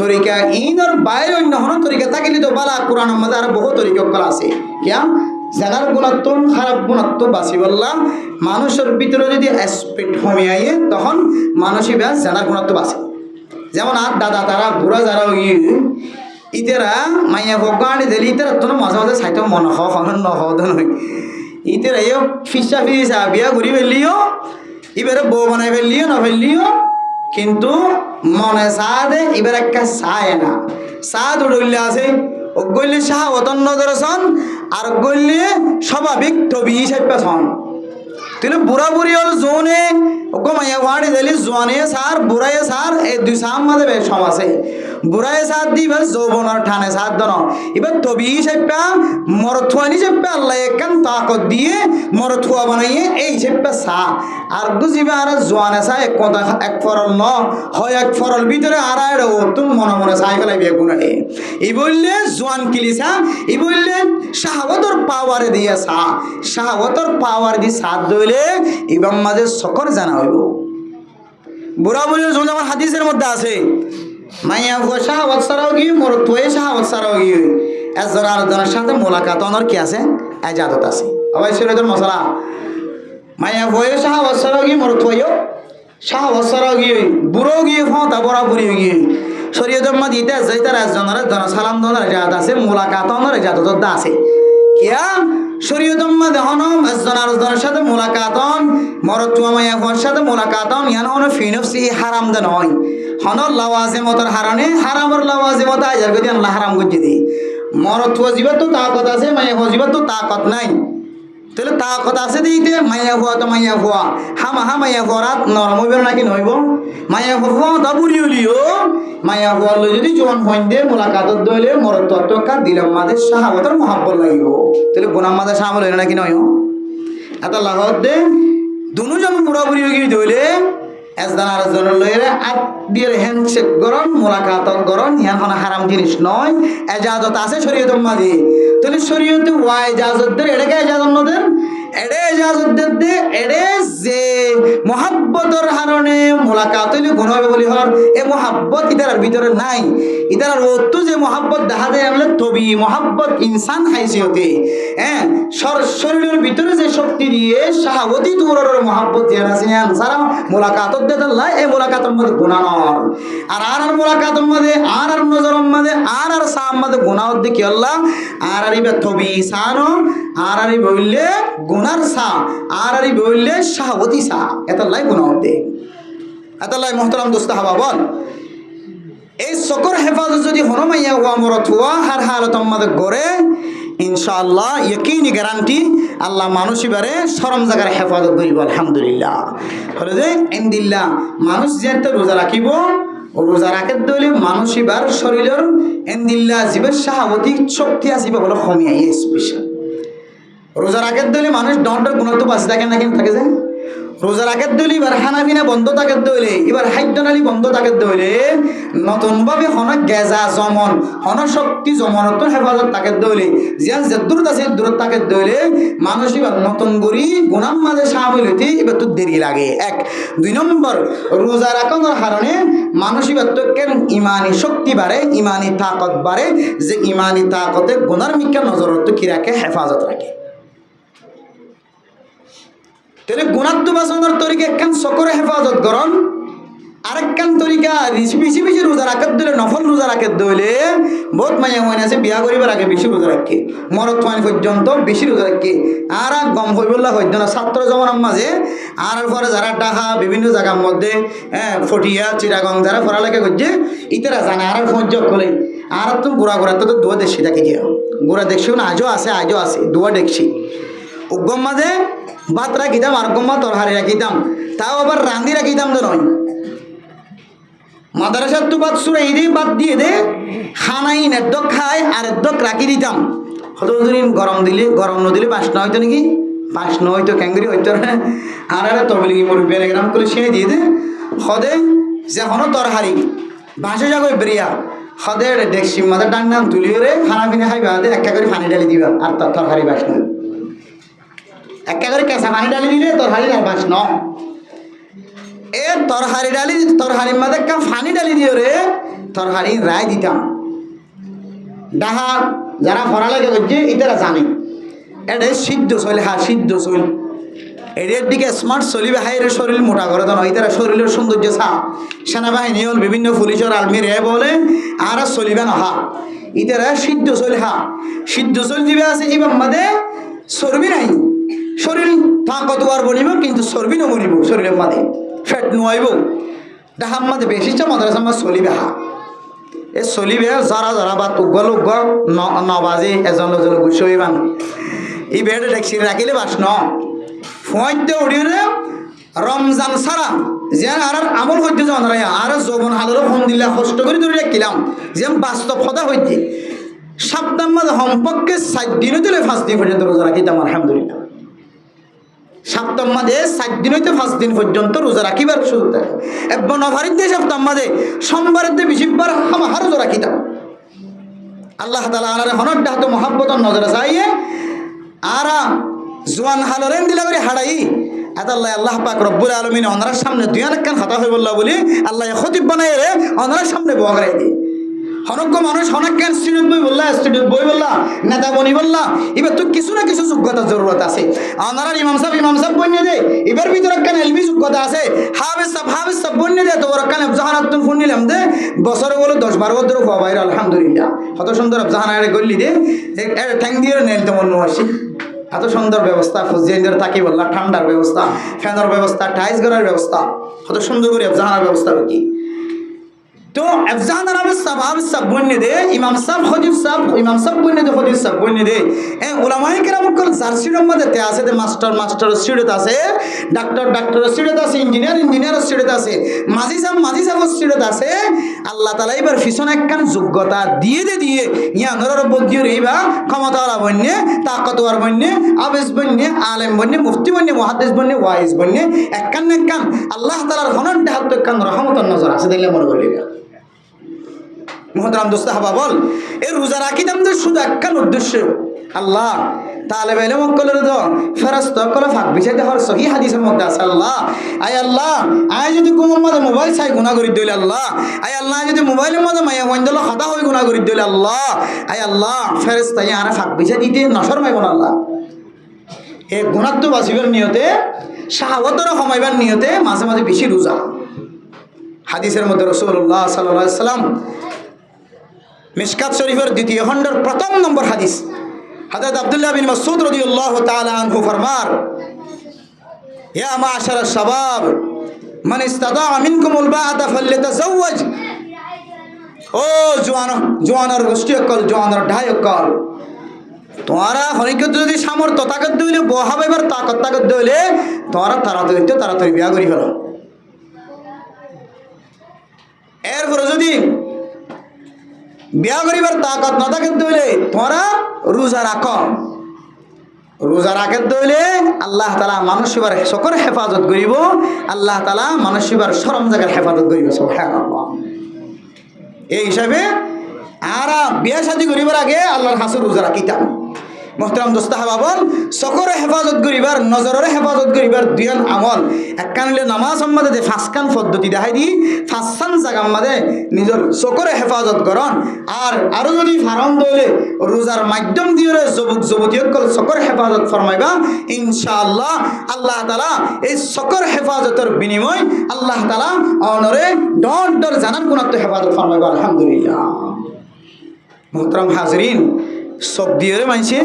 তরিকা ইনর বাইরে অন্য হন তরিকা থাকিলে তো বালা কোরআন মধ্যে আর বহু তরিকা করা আছে। কিয়া জানার গুণাত্ম, খারাপ গুণাত্ম বাঁচি বললাম, মানুষের ভিতরে যদি স্পিড কমে আইয়ে তখন মানুষই ব্যাস জানার গুণাত্ম বাঁচে। যেমন আর দাদা তারা বুড়া যারা ইতেরা মাইয়া ভগানি দিলি ইতারা তো মাঝে মাঝে চাইতে মন নয়, ইতেরা এও ফিসা ফিসা বিয়া ঘুরি ফেললিও, এবারে বউ বানাই ফেললিও না ফেললিও, কিন্তু মনে চা দে এবার একটা চায় না, চা দৌড়লে আছে ও গইলে শাহাওয়াতন নজরসন, আর গইলে স্বাভাবিক তবি হিসাবে সন। তুই বুড়া বুড়ি হল জোনে ওকে মাইয়া ওয়াড়ি দিলি জোয়ানে সার বুড়াইয়ে সার এই দুই সাম মাঝে বেশ সম আছে। বুড়ায় সাথ দি এবার যৌবনের ঠানে সাথ দন এবার তবি চেপা মরথুয়ানি চেপা আল্লাহ একান তাকত দিয়ে মরথুয়া বানাইয়ে এই চেপা সা আর বুঝিবা আর জোয়ানে সা এক কথা এক ফরল ন হয় এক ফরল ভিতরে আর আর তুমি মনে মনে চাই ফেলাই বিয়ে গুণে এই বললে জোয়ান কিলিসা এই বললে শাহাবতর পাওয়ারে দিয়ে সা শাহাবতর পাওয়ার দিয়ে সাথ দইলে ইবাম মাঝে সকর জানা হইব বুড়া বুড়ি যখন আমার হাদিসের মধ্যে আছে মাইয়া হুয়া শাহাবত সারাও গিয়ে মরতুয়ে শাহাবত সারাও গিয়ে একজন আরেকজনের সাথে মোলাকাত অনর কি আছে এজাদত আছে অবশ্য শরীয়তের মশলা মাইয়া হুয়া শাহাবত সারাও গিয়ে মরতুয়েও শাহাবত সারাও গিয়ে বুড়ো গিয়ে ফতা বড়া বুড়ি গিয়ে শরীয়তের মধ্যে ইতে যাই তার একজনের সালাম দনের এজাদত আছে মোলাকাত অনর এজাদত আছে কিয়া শরীয়তের মধ্যে হনম একজন আরেকজনের সাথে মোলাকাতন মরতুয়া মাইয়া হুয়ার সাথে মোলাকাতন ইয়ান হন ফিনফসি হারাম দে নয় হনর লাওয়াজিমতর হারানে হারামর লাওয়াজিমত আইজার গদি আল্লাহ হারাম গজি দি মরতুয়া জীবত তো তাকত আছে মাইয়া হুয়া জীবত তো তাকত নাই তাহলে তাকত আছে দিতে মাইয়া হুয়া তো মাইয়া হুয়া হামা মাইয়া হুয়ারাত নরম হইব নাকি নইব মাইয়া হুয়া তা বুড়ি হলিও মাইয়া হুয়া লই যদি জোয়ান হইন দে মোলাকাতত দইলে মরতুয়া তো কা দিলাম মাদের শাহাবতর মহাব্বত লাগিব তাহলে গোনাম মাদের শাহাবত হইল নাকি নয় এত লাগত দে দুজন বুড়া বুড়ি হয়ে দইলে এজদান আর জনের লইরে আত দিয়ে হ্যান্ডশেক গরম মোলাকাত গরম ইয়ান কোনো হারাম জিনিস নয় এজাজত আছে শরীয়তের মাঝে তাহলে শরীয়তে ওয়া এজাজতদের এটাকে এজাজত নদের এড়ে এজাজতদের দে এড়ে যে মহাব্বতর হারণে মোলাকাত হইলে গুণ হবে বলি হর এ মহাব্বত ইতার ভিতরে নাই ইতার অত যে মহাব্বত দেখা দেয় আমলে তবি মহাব্বত ইনসান হাইসিয়তে হ্যাঁ শরীরের ভিতরে যে শক্তি দিয়ে শাহাবতী তুরের মহাব্বত যে আছে সারা মোলাকাত দে আল্লাহ এই মোলাকাতের মধ্যে গুনাহ নর আর মোলাকাতের মধ্যে আর নজরের মধ্যে আর সাম মধ্যে গুনাহ দে কি আল্লাহ আর ইবে তবি সানো আর বললে গুনার সা আর বললে শাহাবতী সা এতাল্লাই গুনাহ দে এতাল্লাই মুহতারাম দোস্ত হাবা বল এই সকর হেফাজত যদি হনমাইয়া হুয়া মরত হুয়া হার হালত আমাদের গড়ে ইনশাআল্লাহ ইয়কিনি গ্যারান্টি আল্লাহ মানুষ এবারে শরম জায়গার হেফাজত করিব আলহামদুলিল্লাহ হলে যে ইনদিল্লাহ মানুষ যেতে রোজা রাখিব ও রোজা রাখে দইলে মানুষ এবার শরীরের ইনদিল্লাহ জীবের শাহাবতী শক্তি আসিবে বলে কমিয়ে স্পেশাল রোজা রাখে দইলে মানুষ ডন্ডের গুণত্ব বাঁচে থাকে না কেন থাকে যায় রোজা রাখে দইলে এবার খানাপিনা বন্ধ থাকে দইলে এবার খাদ্যনালী বন্ধ থাকে দইলে নতুনভাবে হন গেজা জমন হন শক্তি জমনত হেফাজত থাকে দইলে জিয়ান যে দূরত আছে দূরত থাকে দইলে মানুষ এবার নতুন করি গুণাম মাঝে সামিল হইতে এবার তো দেরি লাগে এক দুই নম্বর রোজা রাখানোর কারণে মানুষ এবার তো কেন ইমানি শক্তি বাড়ে ইমানি তাকত বাড়ে যে ইমানি তাকতে গুণার মিকা নজরত তো কি রাখে হেফাজত রাখে তাহলে গুণাত্ম বাঁচানোর তরিকা একখান সকরে হেফাজত করন আরেকখান তরিকা বেশি বেশি রোজা রাখার দিলে নফল রোজা রাখার দইলে বহুত মাইয়া হয়ে আছে বিয়া করিবার আগে বেশি রোজা রাখে মরত মাইন পর্যন্ত বেশি রোজা রাখে আর গম হইবল্লা হইত না ছাত্র জমানার মাঝে আর পরে যারা ডাহা বিভিন্ন জায়গার মধ্যে ফটিয়া চিরাগং যারা পড়ালেখা করছে ইতারা জানে আর ফোন যোগ করলে আর তো গোড়া তো দোয়া দেখছি তাকে গিয়ে গোড়া দেখছিও না আজও আছে দোয়া দেখছি উগম মাঝে ভাত রাখিতাম আর গম্মা তরহারি রাখিতাম তাও আবার রাঁধি রাখিতাম তো নয় মাদ্রাসার তো বাদ সুরাই দে বাদ দিয়ে দে খানাই নেদ্দক খাই আর এদ্দক রাখি দিতাম হতদিন গরম নদিলে বাসনা হইতো নাকি বাসনা হইতো ক্যাঙ্গুরি হইতো আর তবলিগি মুরব্বী গ্রাম করে ছিঁড়ে দিয়ে দে হদে যে হনো তরহারি বাসে যাগো বেরিয়া হদে দেখছি মাথার ডান নাম তুলিয়ে রে খানা পিনা খাইবা দে একটা করে পানি ডালি দিবা আর তরহারি বাসনা একটা করে কেঁচা পানি ডালি দিলে তরহারি আর বাস ন এ তরহারির মাঝে একটা পানি ডালি দিও রে তরহারি রায় দিতাম ডাহা যারা পড়ালেখা করছে এটারা জানে এটা সিদ্ধ চলে সিদ্ধ চল এর দিকে স্মার্ট চলিবে হাইরে শরীর মোটা করে তো নয় তারা শরীরের সৌন্দর্য চা সেনাবাহিনী হল বিভিন্ন পুলিশের আর্মির এ বলে আর চলিবে না ইতারা সিদ্ধ চলে সিদ্ধ চল দিবে আছে এবার মাঝে চর্বি নাই শরীর তাকতওয়ার বনিব কিন্তু চর্বি নবনিব শরীরের মাঝে ফ্যাট নোয়াইব ডাহার মাঝে বেশি চা মাদ্রাসার মাঝে চলিবে এ চলিবে যারা বা তুগল নবাজে এজন গুছইবান এই বেড়ে দেখছি রাখিলে বাস ন ফুঁয়াইতে উড়িয়ে রমজান ছাড়া যে আর আমল হইতে যাওয়া নাই আর যৌবন হালেরও ফোন দিলা কষ্ট করে ধরে রাখিলাম যে বাস্তব কথা হইতে সপ্তাহ মাঝে সম্পর্কে 7 দিন হইতে 5 দিন পর্যন্ত রোজা রাখিতাম আলহামদুলিল্লাহ। সপ্তাহ মাঝে 7 দিন হইতে 5 দিন পর্যন্ত রোজা রাখিবার সুযোগ থাকে এবং নভারিতে সপ্তাহ মাঝে সোমবারের দিয়ে 20 বার আমার রোজা রাখিতাম। আল্লাহ তাআলা আলারে হনর ডাহত মহব্বতর নজরে চাইয়ে আরা জোয়ান হালরেন দিলা করে হাড়াই আদাল্লাহ আল্লাহ পাক রব্বুল আলামিন ওনার সামনে দুই আনাক্কান হাতা হয়ে বললা বলি আল্লাহ খতিব বানাই রে ওনার সামনে বগরাই দি হনজ্ঞ মানুষ হনক্কান স্টুডেন্ট বই বললা নেতা বনি বললা এবার তো কিছু না কিছু যোগ্যতার জরুরত আছে। ওনারা ইমাম সাহেব বন্যে দে এবার ভিতরে একখান এলবি যোগ্যতা আছে হাফেজ সাহেব বন্যে দে তো ওর একখান আফজাহানাত তুমি ফোন নিলাম দে বছরে বলো 10-12 বছর হওয়া বাইরে আলহামদুলিল্লাহ কত সুন্দর আফজাহানা গল্লি দে ঠ্যাং দিয়ে নেল তেমন আসি এত সুন্দর ব্যবস্থা ফুজিয়ানদের থাকি বললা ঠান্ডার ব্যবস্থা ফ্যানের ব্যবস্থা টাইস করার ব্যবস্থা কত সুন্দর করে আফজাহানার ব্যবস্থা কি তো আফজাহানার ব্যবস্থা বন্যে দে ইমাম সাহেব বন্যে দে খতিব সাহেব বন্যে দে উলামায়ে কেরাম কল জার্সির মধ্যে তে আছে মাস্টার স্টুডেন্ট আছে ডাক্তার স্টুডেন্ট আছে ইঞ্জিনিয়ার স্টুডেন্ট আছে মাঝি সাহেব স্টুডেন্ট আছে। আল্লাহ তাআলা এবার পিছনে একখান যোগ্যতা দিয়ে ইয়া নরর বদিও এইবা ক্ষমতাওয়ালা বন্যে তাকতওয়ার বন্যে আবেজ বন্যে আলেম বন্যে মুফতি বন্যে মুহাদ্দিস বন্যে ওয়াইজ বন্যে একখান আল্লাহ তাআলার হনর দেহাত একখান রহমতের নজর আছে দেখলে মনে করিবা মোহতারাম দোস্ত হাবা বল এই রোজা রাখিতাম তো শুধু একখান উদ্দেশ্য আল্লাহ তালেব ইলম কলের তো ফেরেশতা কল ফাঁক বিছাইতে হর সহিহ হাদিসের মধ্যে আছে আল্লাহ আয় যদি কোন মধ্যে মোবাইল চাই গুনাহ করি দিলে আল্লাহ আল্লাহ যদি মোবাইলের মধ্যে মায়া ওয়াইন্দল খাতা হই গুনাহ করি দিলে আল্লাহ ফেরেশতা আর ফাঁক বিছাই দিতে নশর মাইব না আল্লাহ এই গুনাহ তো বাঁচিবার নিয়তে শাহওয়াতর কমাইবার নিয়তে মাঝে মাঝে বেশি রোজা হাদিসের মধ্যে রাসূলুল্লাহ সাল্লাল্লাহু আলাইহি সাল্লাম মিশকাত শরীফের 2য় খণ্ডের 1ম নম্বর হাদিস হযরত আব্দুল্লাহ বিন মাসউদ রাদিয়াল্লাহু তাআলা আনহু ফরমার ইয়া মাশারাশ শাবাব মান ইসতাতা মিনকুমুল বাআতা ফালইতাজাওয়াজ ও জওয়ানের গোষ্ঠী অকল জওয়ানের ঢাই অকল তোরা হরিকে যদি সামর্থ্য তাকত দিলে বহাবেবার তাকত দিলে তোরা তাড়াতাড়ি বিয়া করি ফেলো। এরপরে যদি বিয়া করিবার তাকত না থাকে দইলে তোরা রোজা রাখে দইলে আল্লাহ তাআলা মানুষের সকল হেফাজত করিব আল্লাহ তাআলা মানুষের শরম জায়গার হেফাজত করিব সুবহানাল্লাহ। এই হিসাবে আর বিয়া শাদী করিবার আগে আল্লাহর হাসুর রোজা রাখিতাম। মোহতারাম দোস্ত হাবাবল সকল হেফাজত করিবার নজরের হেফাজত করিবার দুইয়ান আমল একখান হলে নামাজ সম্মাদে 5খান পদ্ধতি দেখাই দি 5খান জায়গার মাঝে নিজের সকল হেফাজত করন আরো যদি ফারণ দইলে রোজার মাধ্যম দিয়ে যুবতী সকল হেফাজত ফরমাইবা ইনশাআল্লাহ আল্লাহ তাআলা এই সকল হেফাজতের বিনিময় আল্লাহ তাআলা অনরে ডর জানার গুণাত্ম হেফাজত ফরমাইবা আলহামদুলিল্লাহ। মোহতারাম হাজরিন সব দিয়ে মানছে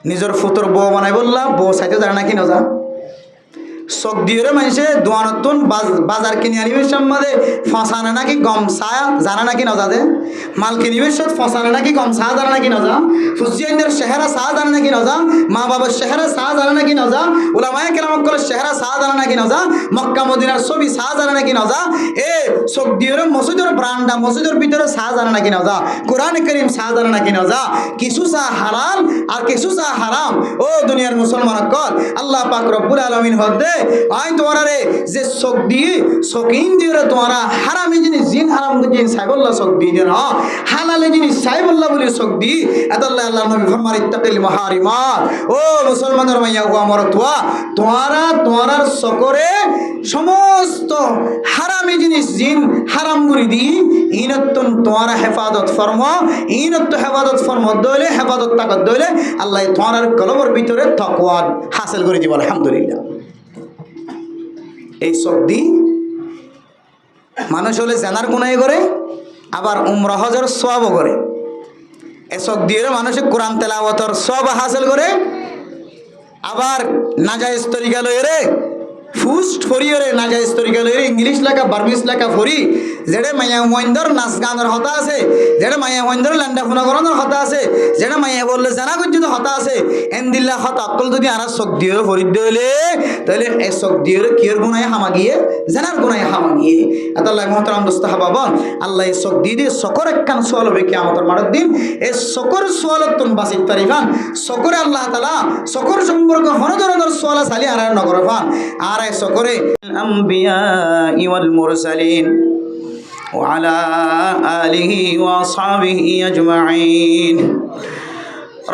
নিজের ফুতর বউ বানাই বললা বউ চাইতে জানে নাকি নজা চক দিয়ে মানুষে দোয়ানতুন বাজার কিনে আনিবে সম্মাদে ফসানে নাকি গম চা জানা নাকি নজা দে মাল কিনিবে সব ফসানে নাকি গম চা জানা নাকি নজা ফুজিয়াইনের চেহারা চা জানা নাকি নজা মা বাবার চেহারা চা জানা নাকি নজা উলামায়ে কেরামক কল চেহারা চা জানা নাকি নজা মক্কা মদিনার ছবি চা জানা নাকি নজা এ চক দিয়ে মসজিদের ব্রান্ডা মসজিদের ভিতরে চা জানা নাকি নজা কোরআন কারীম চা জানা নাকি নজা কিছু চা হালাল আর কিছু চা হারাম ও দুনিয়ার মুসলমান কল আল্লাহ পাক রব্বুল আলামিন হদে আই তোমারা রে যে চোখ দিয়ে চকিন দিয়ে তোমারা হারামি জিনিস জিন হারাম জিনিস সাইবুল্লাহ চোখ দিয়ে দেন হালালে জিনিস সাইবুল্লাহ বলে চোখ দি এতাল্লাহ আল্লাহ নবী ফরমার ইত্তাকিল মাহারিমাত ও মুসলমানের মাইয়া ও আমার তোমার চকরে সমস্ত হারামি জিনিস জিন হারাম করে দি ইনতুন তোমারা হেফাজত ফরমা ইনত হেফাজত ফরমা দইলে হেফাজত তাকত দইলে আল্লাহ তোমার কলবের ভিতরে তাকওয়া হাসিল করে দিব আলহামদুলিল্লাহ। এই শক্তি মানুষ হলে জানার গুনাই করে আবার উমরা হজের সওয়াবও করে এই শক্তি মানুষে কোরআন তেলাওয়াতের সওয়াব হাসিল করে আবার নাজায়েজ তরিকা লইরে ফুস্ট ফরিয়ে নাজায়েজ তরিকা লইরে ইংলিশ লেখা বার্মিস লেখা ফরি যেটা মাইয়া মইন্দর নাচ গানের হতা আছে, যেটা মাইয়া মইন্দর ল্যান্ডা ফোনাকরণের হতা আছে, যেটা মাইয়া বললে জানা পর্যন্ত হতা আছে, এন্দিল্লা হত অকল যদি আর চোখ দিয়ে ফরিদ হইলে তাহলে এই চোখ দিয়ে কিয়র গুণায় হামা গিয়ে জানার গুণায় হামা গিয়ে এত আল্লাহ মহতারাম দোস্ত হাবাবন আল্লাহ এই চোখ দিয়ে দিয়ে চকর একখান সোয়াল হবে কিয়ামতের মাঠের দিন। এই চকর সোয়ালত তুমি বাঁচিত পারিবান। চকরে আল্লাহ তাআলা চকর সম্পর্কে হন ধরনের সোয়ালা চালি আর নগরফান আর এই চকরে আম্বিয়া ওয়াল মুরসালিন وعلى آله وأصحابه أجمعين.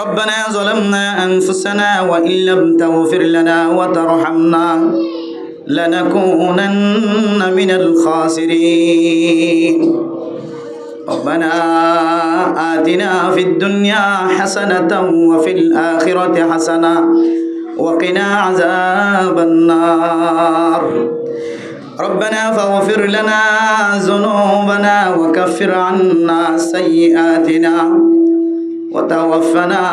ربنا ظلمنا أنفسنا وإن لم تغفر لنا وترحمنا لنكونن من الخاسرين. ربنا آتنا في الدنيا حسنة وفي الآخرة حسنة وقنا عذاب النار. ربنا فاغفر لنا ذنوبنا وكفر عنا سيئاتنا وتوفنا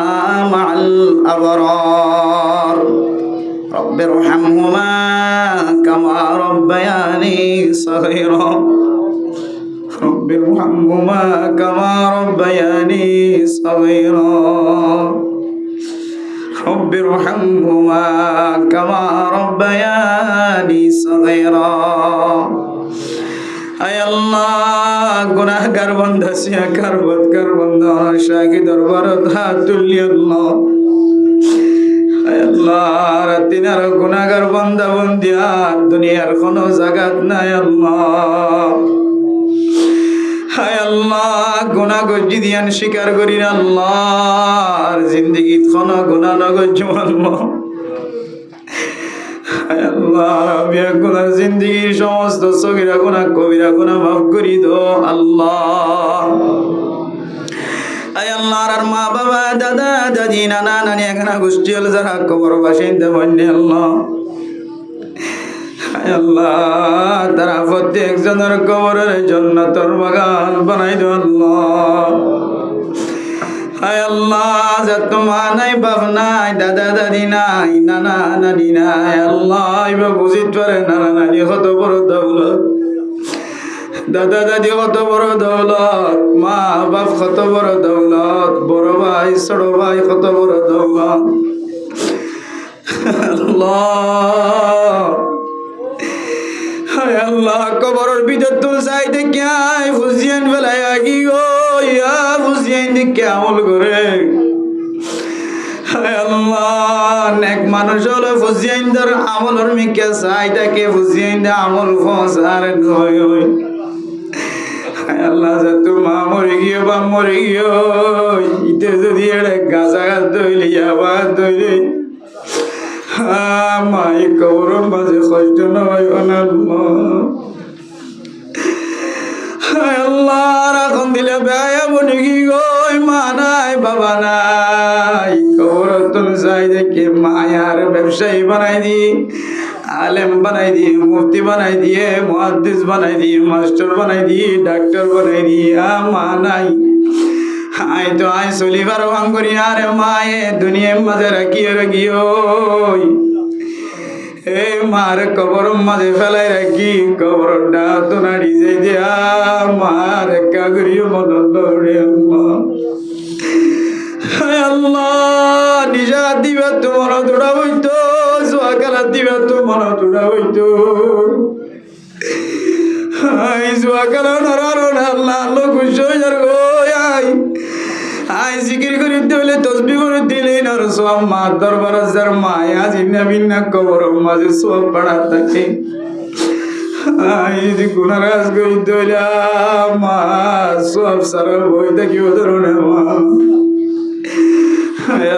مع الأبرار. رب ارحمهما كما ربياني صغيرا. رب ارحمهما كما ربياني صغيرا. رب ارحمهما كما ربياني صغيرا. আয় আল্লাহ গুনাহগার বান্দা সিয়াকার বদকার বান্দা শাকি দরবারত হাত তুলি আল্লাহ। আয় আল্লাহ রাতিনার গুনাহগার বান্দা বন্দিয়া দুনিয়ার কোনো জায়গাত নাই আল্লাহ। হায় আল্লাহ গুনাহ গজ্জি দিয়ান স্বীকার করি না আল্লাহ। আর জিন্দেগিত কোনো গুনাহ নগজ্জ আল্লাহ। হায় আল্লাহ আমি গুনাহ জিন্দেগির সমস্ত সগীরা গুনাহ কবিরা গুনাহ মাফ করি দাও আল্লাহ। আয় আল্লাহ আর মা বাবা দাদা দাদি নানা নানি এখানে গোষ্ঠী হল যারা কবর বাসিন্দা বন্যে আল্লাহ। আল্লাহ তারা প্রত্যেকজনের কবরের জন্য তোর বাগান বানাই দো আল্লাহ। হায় আল্লাহ যত মা নাই বাপ নাই দাদা দাদি নাই নানা নানি নাই আল্লাহ এবার বুঝিত পারে নানা নানি কত বড় দৌলত, দাদা দাদি কত বড় দৌলত, মা বাপ কত বড় দৌলত, বড় ভাই ছোট ভাই কত বড় দৌলত আল্লাহ। হায় আল্লাহ কবরের ভিতর তুল চাই দেখে ফুজিয়ান বেলায় আগি গো ইয়া ফুজিয়ান দেখে আমল করে। হায় আল্লাহ নেক মানুষ হলো ফুজিয়ান ধর আমলের মিকে চাই তাকে ফুজিয়ান দে আমল ফসার নয়। হায় আল্লাহ যত মা মরে গিয়ে বা মরে গিয়ে ইতে যদি এটা গাছা গাছ ধইলে আবার ধইলে মাই কবরের মাঝে কষ্ট নয় আল্লাহ। হায় আল্লাহ এখন দিলে বেয়া বনে কি গো মা নাই বাবা নাই কবর তুল চাই দেখে মায়ার ব্যবসায়ী বানাই দি, আলেম বানাই দিয়ে, মুফতি বানাই দিয়ে, মুহাদ্দিস বানাই দিয়ে, মাস্টার বানাই দিয়ে, ডাক্তার বানাই দিয়ে মা নাই। আয় তো আয় চলিবার ভাঙ করি আরে মায়ে দুনিয়ার মাঝে রাখিয়ে রাখিও এই মার কবর মাঝে ফেলাই রাখি কবর তো নাড়ি যাই দিয়া মার কাগরিও মন দৌড়ে আল্লাহ নিজা দিবা তো মন দৌড়া হইতো জোয়াকালা দিবা তো মন দৌড়া হইতো। জোয়াকালা নড়ারো না আল্লাহ আল্লাহ খুশি হয়ে যার গো আই জিকির করে দিলে তসবিহ করে দিলে আর সব মা দরবার যার মায়া জিন্না বিন্না কবর মাঝে সব পড়া থাকে। আই যদি গুনারাজ করে দিলে মা সব সারা বই থাকি ওদের মা।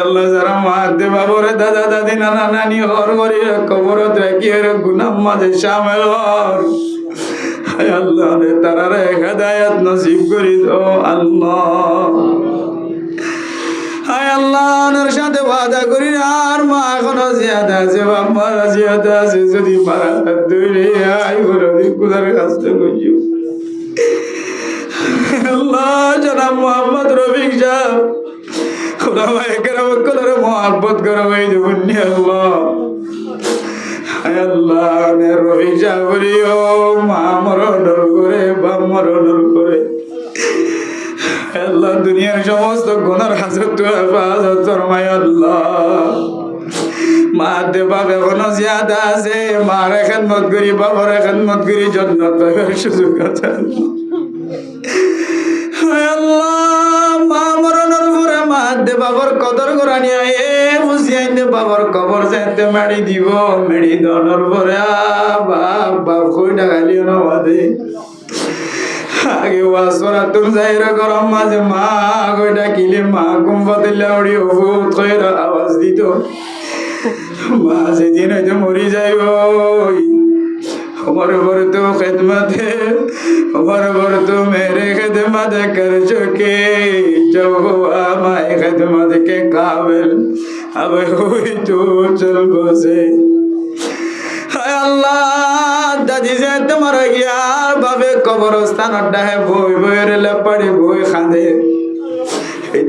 আল্লাহ যারা মা দে বাবরে দাদা দাদি নানা নানি হর করে কবরত রাখি গুনাহ মাঝে শামিল হর। আল্লাহ তারা হেদায়েত নসিব করি দাও আল্লাহ। হায় আল্লাহ ওনার সাথে ওয়াদা করি আর মা এখনো জিয়াদা আছে বাম্মার জিয়াদা আছে যদি মারা দূরে আই বলো কুদার কাজটা করছি আল্লাহ। জনাব মোহাম্মদ রফিক সাহেব ওলামায়ে কেরাম কলরে মহব্বত করো এই দুনিয়া আল্লাহ। আল্লাহ রবি সাবরিও মা মরণর করে বাপ মরণর করে আল্লাহ দুনিয়ার সমস্ত গুনার হাজত তুই হেফাজত ফরমাই আল্লাহ। মা দে বাপ এখনো জিয়াদা আছে, মার খেদমত করি বাবার খেদমত করি জান্নাত পাওয়ার সুযোগ আছে আল্লাহ। মা মরণের পরে মা দে বাবার কদর করা নিয়ে বুঝিয়াই দে বাবার কবর যাইতে মেড়ি দিব, মেড়ি দনের পরে বাপ বাপ কই ডাকালিও না বাদে আগে ওয়াজ করা তুমি যাইরা গরম মাঝে মা কই ডাকিলে মা কুম্পাতিল্লা উড়ি বহুত কইরা আওয়াজ দিত। মা যেদিন হয়তো মরি যাইব हमारे बर तो खिदमत है, हमारे बर तो मेरे खिदमत कर चुके, जब हुआ माए खिदमत के काबिल अब हुई तो चल बसे। हाय अल्लाह दादी से तुम्हारा गया बाबे कब्रस्तान अड्डा है बोई बोई रे पड़ी बोई खांदे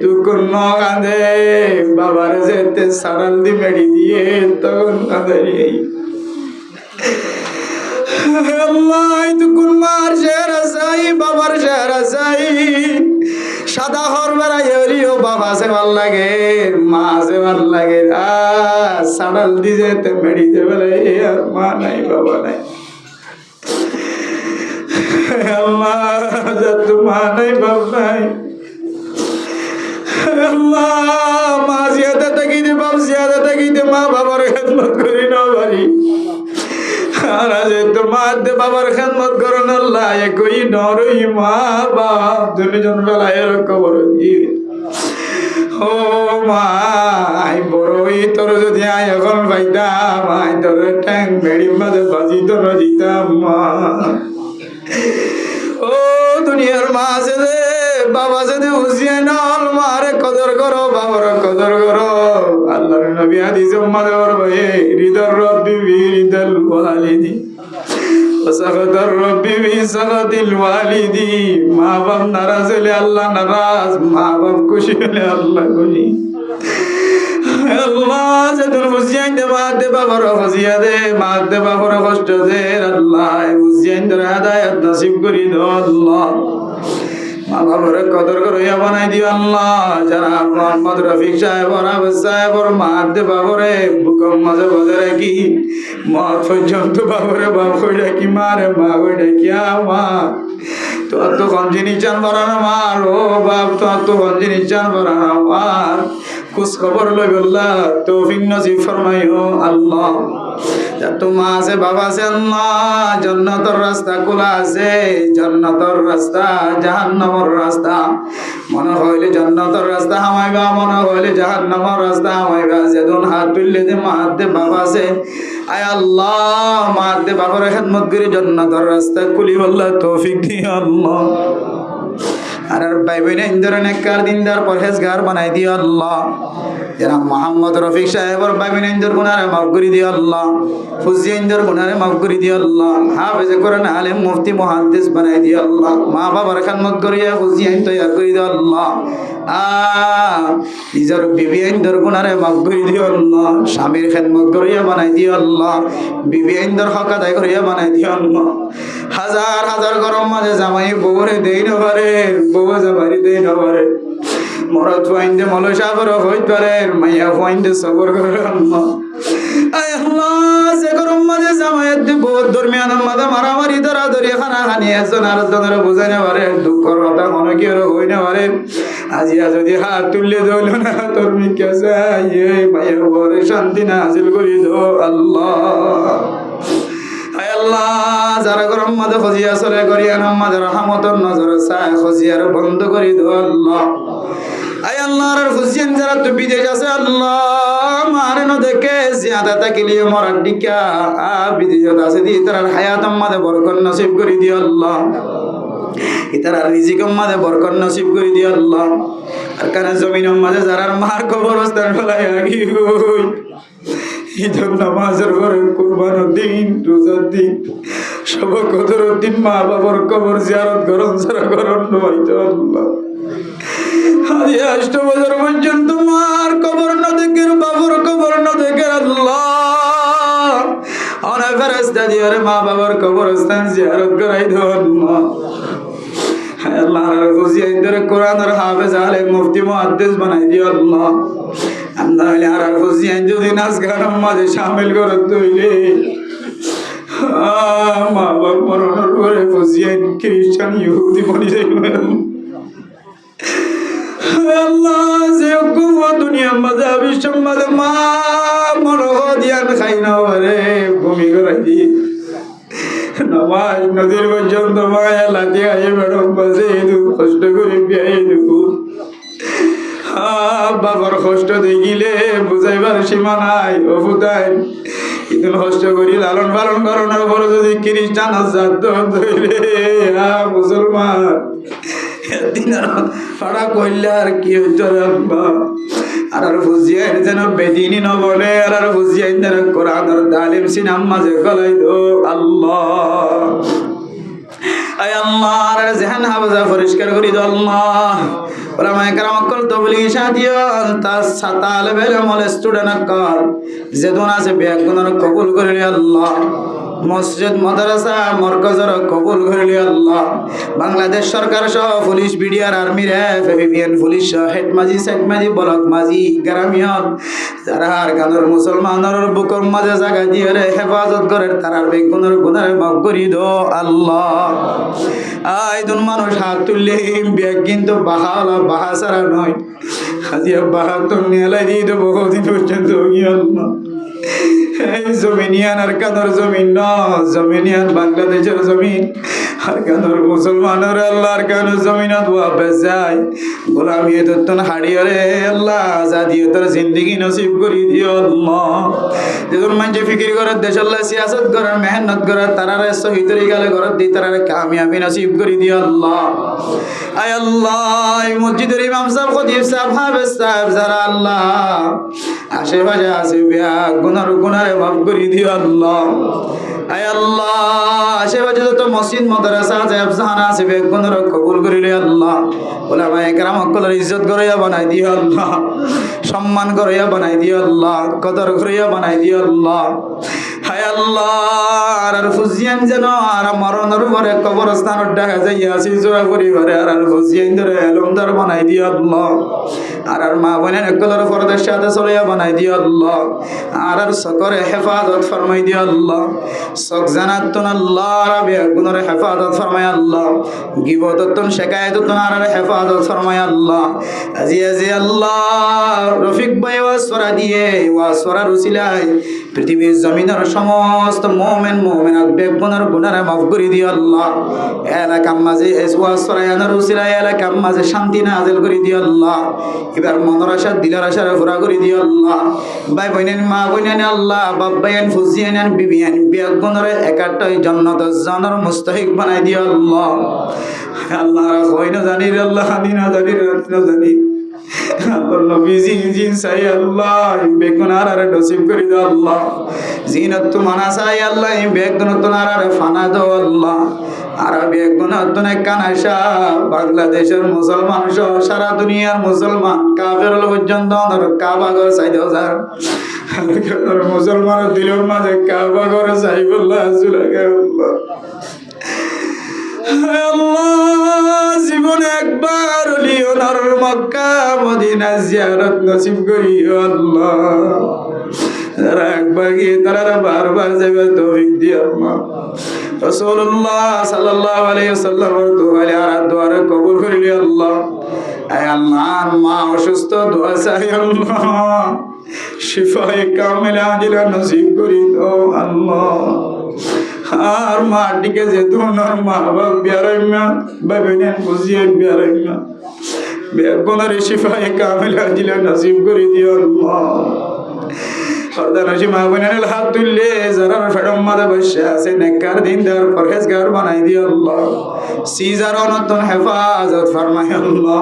तू कुन्नो खांदे बाबा रे से सरल दी मेडी दिए तो खांदे আল্লাহ তুকুন মার শের আসাই বাবার শের আসাই সাদা হর বেড়া এরিও বাবা সে ভাল লাগে মা সে ভাল লাগে সাড়াল দিয়ে তে মেডিতে বেলে আর মা নাই বাবা নাই আল্লাহ যত মা নাই বাবা নাই আল্লাহ মা জিয়াদা তাকিতে বাপ জিয়াদা তাকিতে মা বাবার খেদমত করি না বাড়ি তোমার বাবার খেদমত করুন আল্লাহ কই নরই মা বাপ দুজন বেলায় কবর ও মা আই বড়ই তোর যদি আই এখন পাইতাম আই তোর ট্যাং মেড়ি মাঝে বাজি তোর দিতাম মা। ও দুনিয়ার মা আছে রে বাবা যদি হুসিয়ে নল মারে কদর করো বাবার কদর করো। আল্লাহর নবী হাদিস উম্মতে বলবে রিদার রব্বি বি রিদাল ওয়ালিদি ওয়া সাখাতার রব্বি বি সাখাতিল ওয়ালিদি। মা বাপ নারাজ হলে আল্লাহ নারাজ, মা বাপ খুশি হলে আল্লাহ খুশি। আল্লাহ যেদিন হুসিয়াইন দে মা দে বাবার হুসিয়া দে মা দে বাবার কষ্ট দে আল্লাহ হুসিয়াইন দে হেদায়েত নসিব করি দাও আল্লাহ। মা বাবার কদর করিয়া বানাই দিও আল্লাহ। যারা মোহাম্মদ রফিক সাহেব আবেদ সাহেব মা দে বাবরে বুকম মাঝে বলে রাখি মত পর্যন্ত বাবরে বাপ কই ডাকি মারে মা কই ডাকিয়া মা তোর তো কোন জিনিস চান বাড়ানো মার ও বাপ তোর তো কোন জিনিস চান বাড়ানো মার খোঁজ খবর লই বললা তৌফিক নসিব ফরমাইও আল্লাহ। যত মা আছে বাবা আছে আল্লাহ জান্নাতের রাস্তা খোলা আছে, জান্নাতের রাস্তা জাহান্নামের রাস্তা মনে হইলে জান্নাতের রাস্তা হামাইবা মনে হইলে জাহান্নামের রাস্তা হামাইবা। যেদিন হাত তুললে দে মা হাত দে বাবা আছে আয় আল্লাহ মা হাত দে বাবার খেদমত করে জান্নাতের রাস্তা খুলি বললা তৌফিক দিও আল্লাহ। আর ভাই বোন ইন্দরে নেককার দিনদার পরহেজগার বানাই দিও আল্লাহ। যারা মোহাম্মদ রফিক সাহেবর ভাই বোন ইন্দর গুনারে মাফ করে দিও আল্লাহ, ফুজি ইন্দর গুনারে মাফ করে দিও আল্লাহ। হাফেজ কোরআন আলেম মুফতি মুহাদ্দিস বানাই দিও আল্লাহ। মা বাবার খেদমত করিয়া ফুজি আইন তৈয়ার করে দিও আল্লাহ। নিজের বিবি আইন্দর গুনারে মাফ করে দিও আল্লাহ। স্বামীর খেদমত করিয়া বানাই দিও আল্লাহ। বিবি আইন্দর হক আদায় করিয়া বানাই দিও আল্লাহ। হাজার হাজার গরম মাঝে জামাই বউরে দেই না পারে, বউ জামাই দেই না পারে। মরদ ফাইন্দে মলো সাগর হইতে পারে, মাইয়া ফাইন্দে সবর করে আল্লাহ। আয় আল্লাহ সে গরম মাঝে জামাইয়ের বহুত দরমিয়ান মাঝে মারামারি ধরাধরি খানা খানি একজন আর একজনের বুঝাই না পারে, দুঃখর কথা কোনো কি হই না পারে। আজিয়া যদি হাত তুললে ধরল না তোর মিকে মাইয়া বরে শান্তি না হাসিল করি দো আল্লাহ। আল্লাহ যারা গরম মাঝে খজিয়া চলে করিয়া মাঝে রহমতর নজর চায় খজিয়ার বন্ধ করি দো আল্লাহ। আয় আল্লাহর খুশিয়ান যারা তো বিদেশ আছে আল্লাহ মারে ন দেখে জিয়াদা তাকিলিয়ে মরার ডিকা বিদেশত আছে দি তার হায়াত মাঝে বরকত নসিব করে দিও আল্লাহ। ইতারা রিজিক মাঝে বরকত নসিব করে দিও আল্লাহ। আর কানে জমিন মাঝে যারা মার কবরস্থান ফেলাই আগি হই ঈদের নামাজের ঘরে কুরবানের দিন রোজার দিন সব কদরের দিন মা বাবার কবর জিয়ারত করুন যারা করুন নয়তো আল্লাহ। আজ 8 বছর পর্যন্ত মার কবর না দেখে বাবার কবর না দেখে আল্লাহ ফেরেশতা দিয়ে ওরে মা বাবার কবরস্থান জিয়ারত করাই দাও আল্লাহ। আল্লাহ আর ফুজিয়া ইন্দরে কোরআনের হাফেজ আলেম মুফতি মুহাদ্দিস বানাই দিও আল্লাহ। আল্লাহ আর ফুজিয়া যদি নাচ গানের মাঝে শামিল করে তুইলে মা বাবা মরণের পরে ফুজিয়া খ্রিস্টান ইহুদি বনি যাইবে আল্লাহ। যে দুনিয়ার মাঝে বিশ্বের মাঝে মা মরহ দিয়ান খাই না রে ভূমি করাই দি নামাজ নদীর পর্যন্ত মায়া লাঠি আয়ে ম্যাডাম বাজে কষ্ট করে বিয়ে দেবো বাবার কষ্ট দেখিলে বুঝাইবার সীমা নাই ও ফুটাই কিন্তু কষ্ট করি লালন পালন করানোর পর যদি খ্রিস্টান ধরলে মুসলমান একদিন ফাড়া করলে আর কি হইতো আর ফুজিয়াই যেন বেদিনী ন বলে আর ফুজিয়াই যেন কোরআনের তালিম সিনাম মাঝে গলাই দো আল্লাহ। আয় আল্লাহ আর জেহান হাফেজা পরিষ্কার করি দো আল্লাহ। ওলামায়ে কেরাম অকল তবলিগি সাথীয়ন তার তালেবে আমল স্টুডেন্ট অকল যে দোন আছে বেগুনার কবুল করিলি আল্লাহ। মসজিদ মাদ্রাসা মরকজের কবুল করিলি আল্লাহ। বাংলাদেশ সরকার সহ পুলিশ বিডিআর আর্মির এফবিএন পুলিশ সহ হেড মাঝি সেট মাঝি ব্লক মাঝি গ্রামীণ যারা আর গানের মুসলমানের বুকর মাঝে জায়গা দিয়ে রে হেফাজত করে তারার বেগুনের গুনারে মাফ করি দো আল্লাহ। আইদুন মানুষ হাত তুললে ব্যাগ কিন্তু বাহালা বাহা ছাড়া নয় হাজিয়া বাহা তো মেলাই দিয়ে তো বহুদিন পর্যন্ত আল্লাহ। এই জমিনিয়ান আর কাদর জমিন ন জমিনিয়ান বাংলাদেশের জমিন আর কাদর মুসলমানের আল্লাহর কানো জমিনত ওয়াপে যায় গোলামি তোর হাড়িয়ারে আল্লাহ জাদিয়তের জিন্দেগি নসিব করি দিও আল্লাহ। যেজন মানুষে ফিকির করে দেশ আল্লাহ সিয়াসত করার মেহনত করার তারারে শহীদের গেলে ঘর দিয়ে তারারে কামিয়াবি নসিব করি দিও আল্লাহ। আয় আল্লাহ এই মসজিদের ইমাম সাহেব খতিব সাহেব হাফেজ সাহেব যারা আল্লাহ আশেপাশে আছে বিয়া গুনারে মাফ করে দিও আল্লাহ। আয় আল্লাহ আশেপাশে যত মসজিদ মাদ্রাসা আছে আফসানা আছে বেগুনার কবুল করিলে আল্লাহ। ওলামায়ে কেরাম সকলের ইজ্জত করিয়া বানাই দিও আল্লাহ, সম্মান করিয়া বানাই দিও আল্লাহ, কদর করিয়া বানাই দিও আল্লাহ। হায় আল্লাহ আর ফুজিয়ান যেন আর মরণের পরে কবরস্থানের দেখা যাইয়া আসি জোড়া পরিবারে আর ফুজিয়ান ধরে এলমদার বানাই দিও আল্লাহ। আর মা বোনের একলের পরদের সাথে চলিয়া বানাই দিও আল্লাহ। আর সকরে হেফাজত ফরমাই দিও আল্লাহ। সক জানাতুন আল্লাহ রাবে গুণের হেফাজত ফরমাই আল্লাহ। গিবততুন শিকায়াতুন আর হেফাজত ফরমাই আল্লাহ। আজি আল্লাহ রফিক ভাই ওয়াসরা দিয়ে ওয়াসরার উসিলায় পৃথিবীর জমিনের সমস্ত মুমিনাত বেগুনার গুনারে মাফ করে দিও আল্লাহ। এলাকার মাঝে ওয়াসরায়ানের উসিলায় এলাকার মাঝে শান্তি নাযিল করে দিও আল্লাহ। এবার মনের আশা দিলের আশা পুরা করে দিও আল্লাহ। ভাই বোনেন মা বোনেন আল্লাহ বাপ ভাইয়ান ফুজিয়ান বিবিয়ান বেগুনারে একাটাই জান্নাতের জানার মুস্তাহিক বানাই দিও আল্লাহ। আল্লাহ কই না জানি আল্লাহ হাদি না জানি আল্লাহ নবীজি জিন সাই আল্লাহ বেগুনার আর নসিব করে দাও আল্লাহ। জিনত তো মানা চাই আল্লাহ বেগুনত আর ফানা দাও আল্লাহ। আর বেগুনত কানাশা বাংলাদেশের মুসলমান সহ সারা দুনিয়ার মুসলমান কাফের পর্যন্ত কাবা ঘর চাই দাও স্যার মুসলমানের দিলের মাঝে কাবা ঘর চাই বললা জুলাগে আল্লাহ। আল্লাহ জীবনে একবার লিওনার মক্কা মদিনা জিয়ারত নসিব করিও আল্লাহ। যারা একবার গিয়ে তারা বারবার যাবে তৌফিক দিও আল্লাহ। রাসূলুল্লাহ সাল্লাল্লাহু আলাইহি ওয়াসাল্লাম দোয়া কবুল করিলি আল্লাহ। আয় আল্লাহ মা অসুস্থ দোয়া চাই আল্লাহ, শিফায়ে কামিলা আজিলা নসিব করি দাও আল্লাহ। আর মাটিকে যেহেতু মা বাপ বিয়ারাইমা বাবিনেন বুঝিয়েন বিয়ারাইমা বেগুনার শিফায়ে কামিলা আজিলা নসিব করি দিও আল্লাহ। সর্দার মা বোনের হাত তুললে যারা ফেরম মাদা বসে আছে নেককার দিনদার পরহেজগার বানাই দিও আল্লাহ। সিজার নতুন হেফাজত ফরমাই আল্লাহ।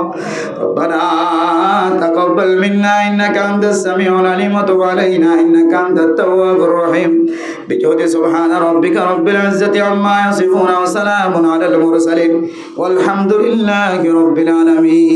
রব্বানা তাকাব্বাল মিন্না ইন্নাকা আনতাস সামিউল আলিম ওয়া তুব আলাইনা ইন্নাকা আনতাত তাওয়াবুর রহিম। বিজুদি সুবহানা রাব্বিকা রাব্বিল ইজ্জাতি আম্মা ইয়াসিফুন ওয়া সালামুন আলাল মুরসালিন ওয়ালহামদুলিল্লাহি রাব্বিল আলামিন।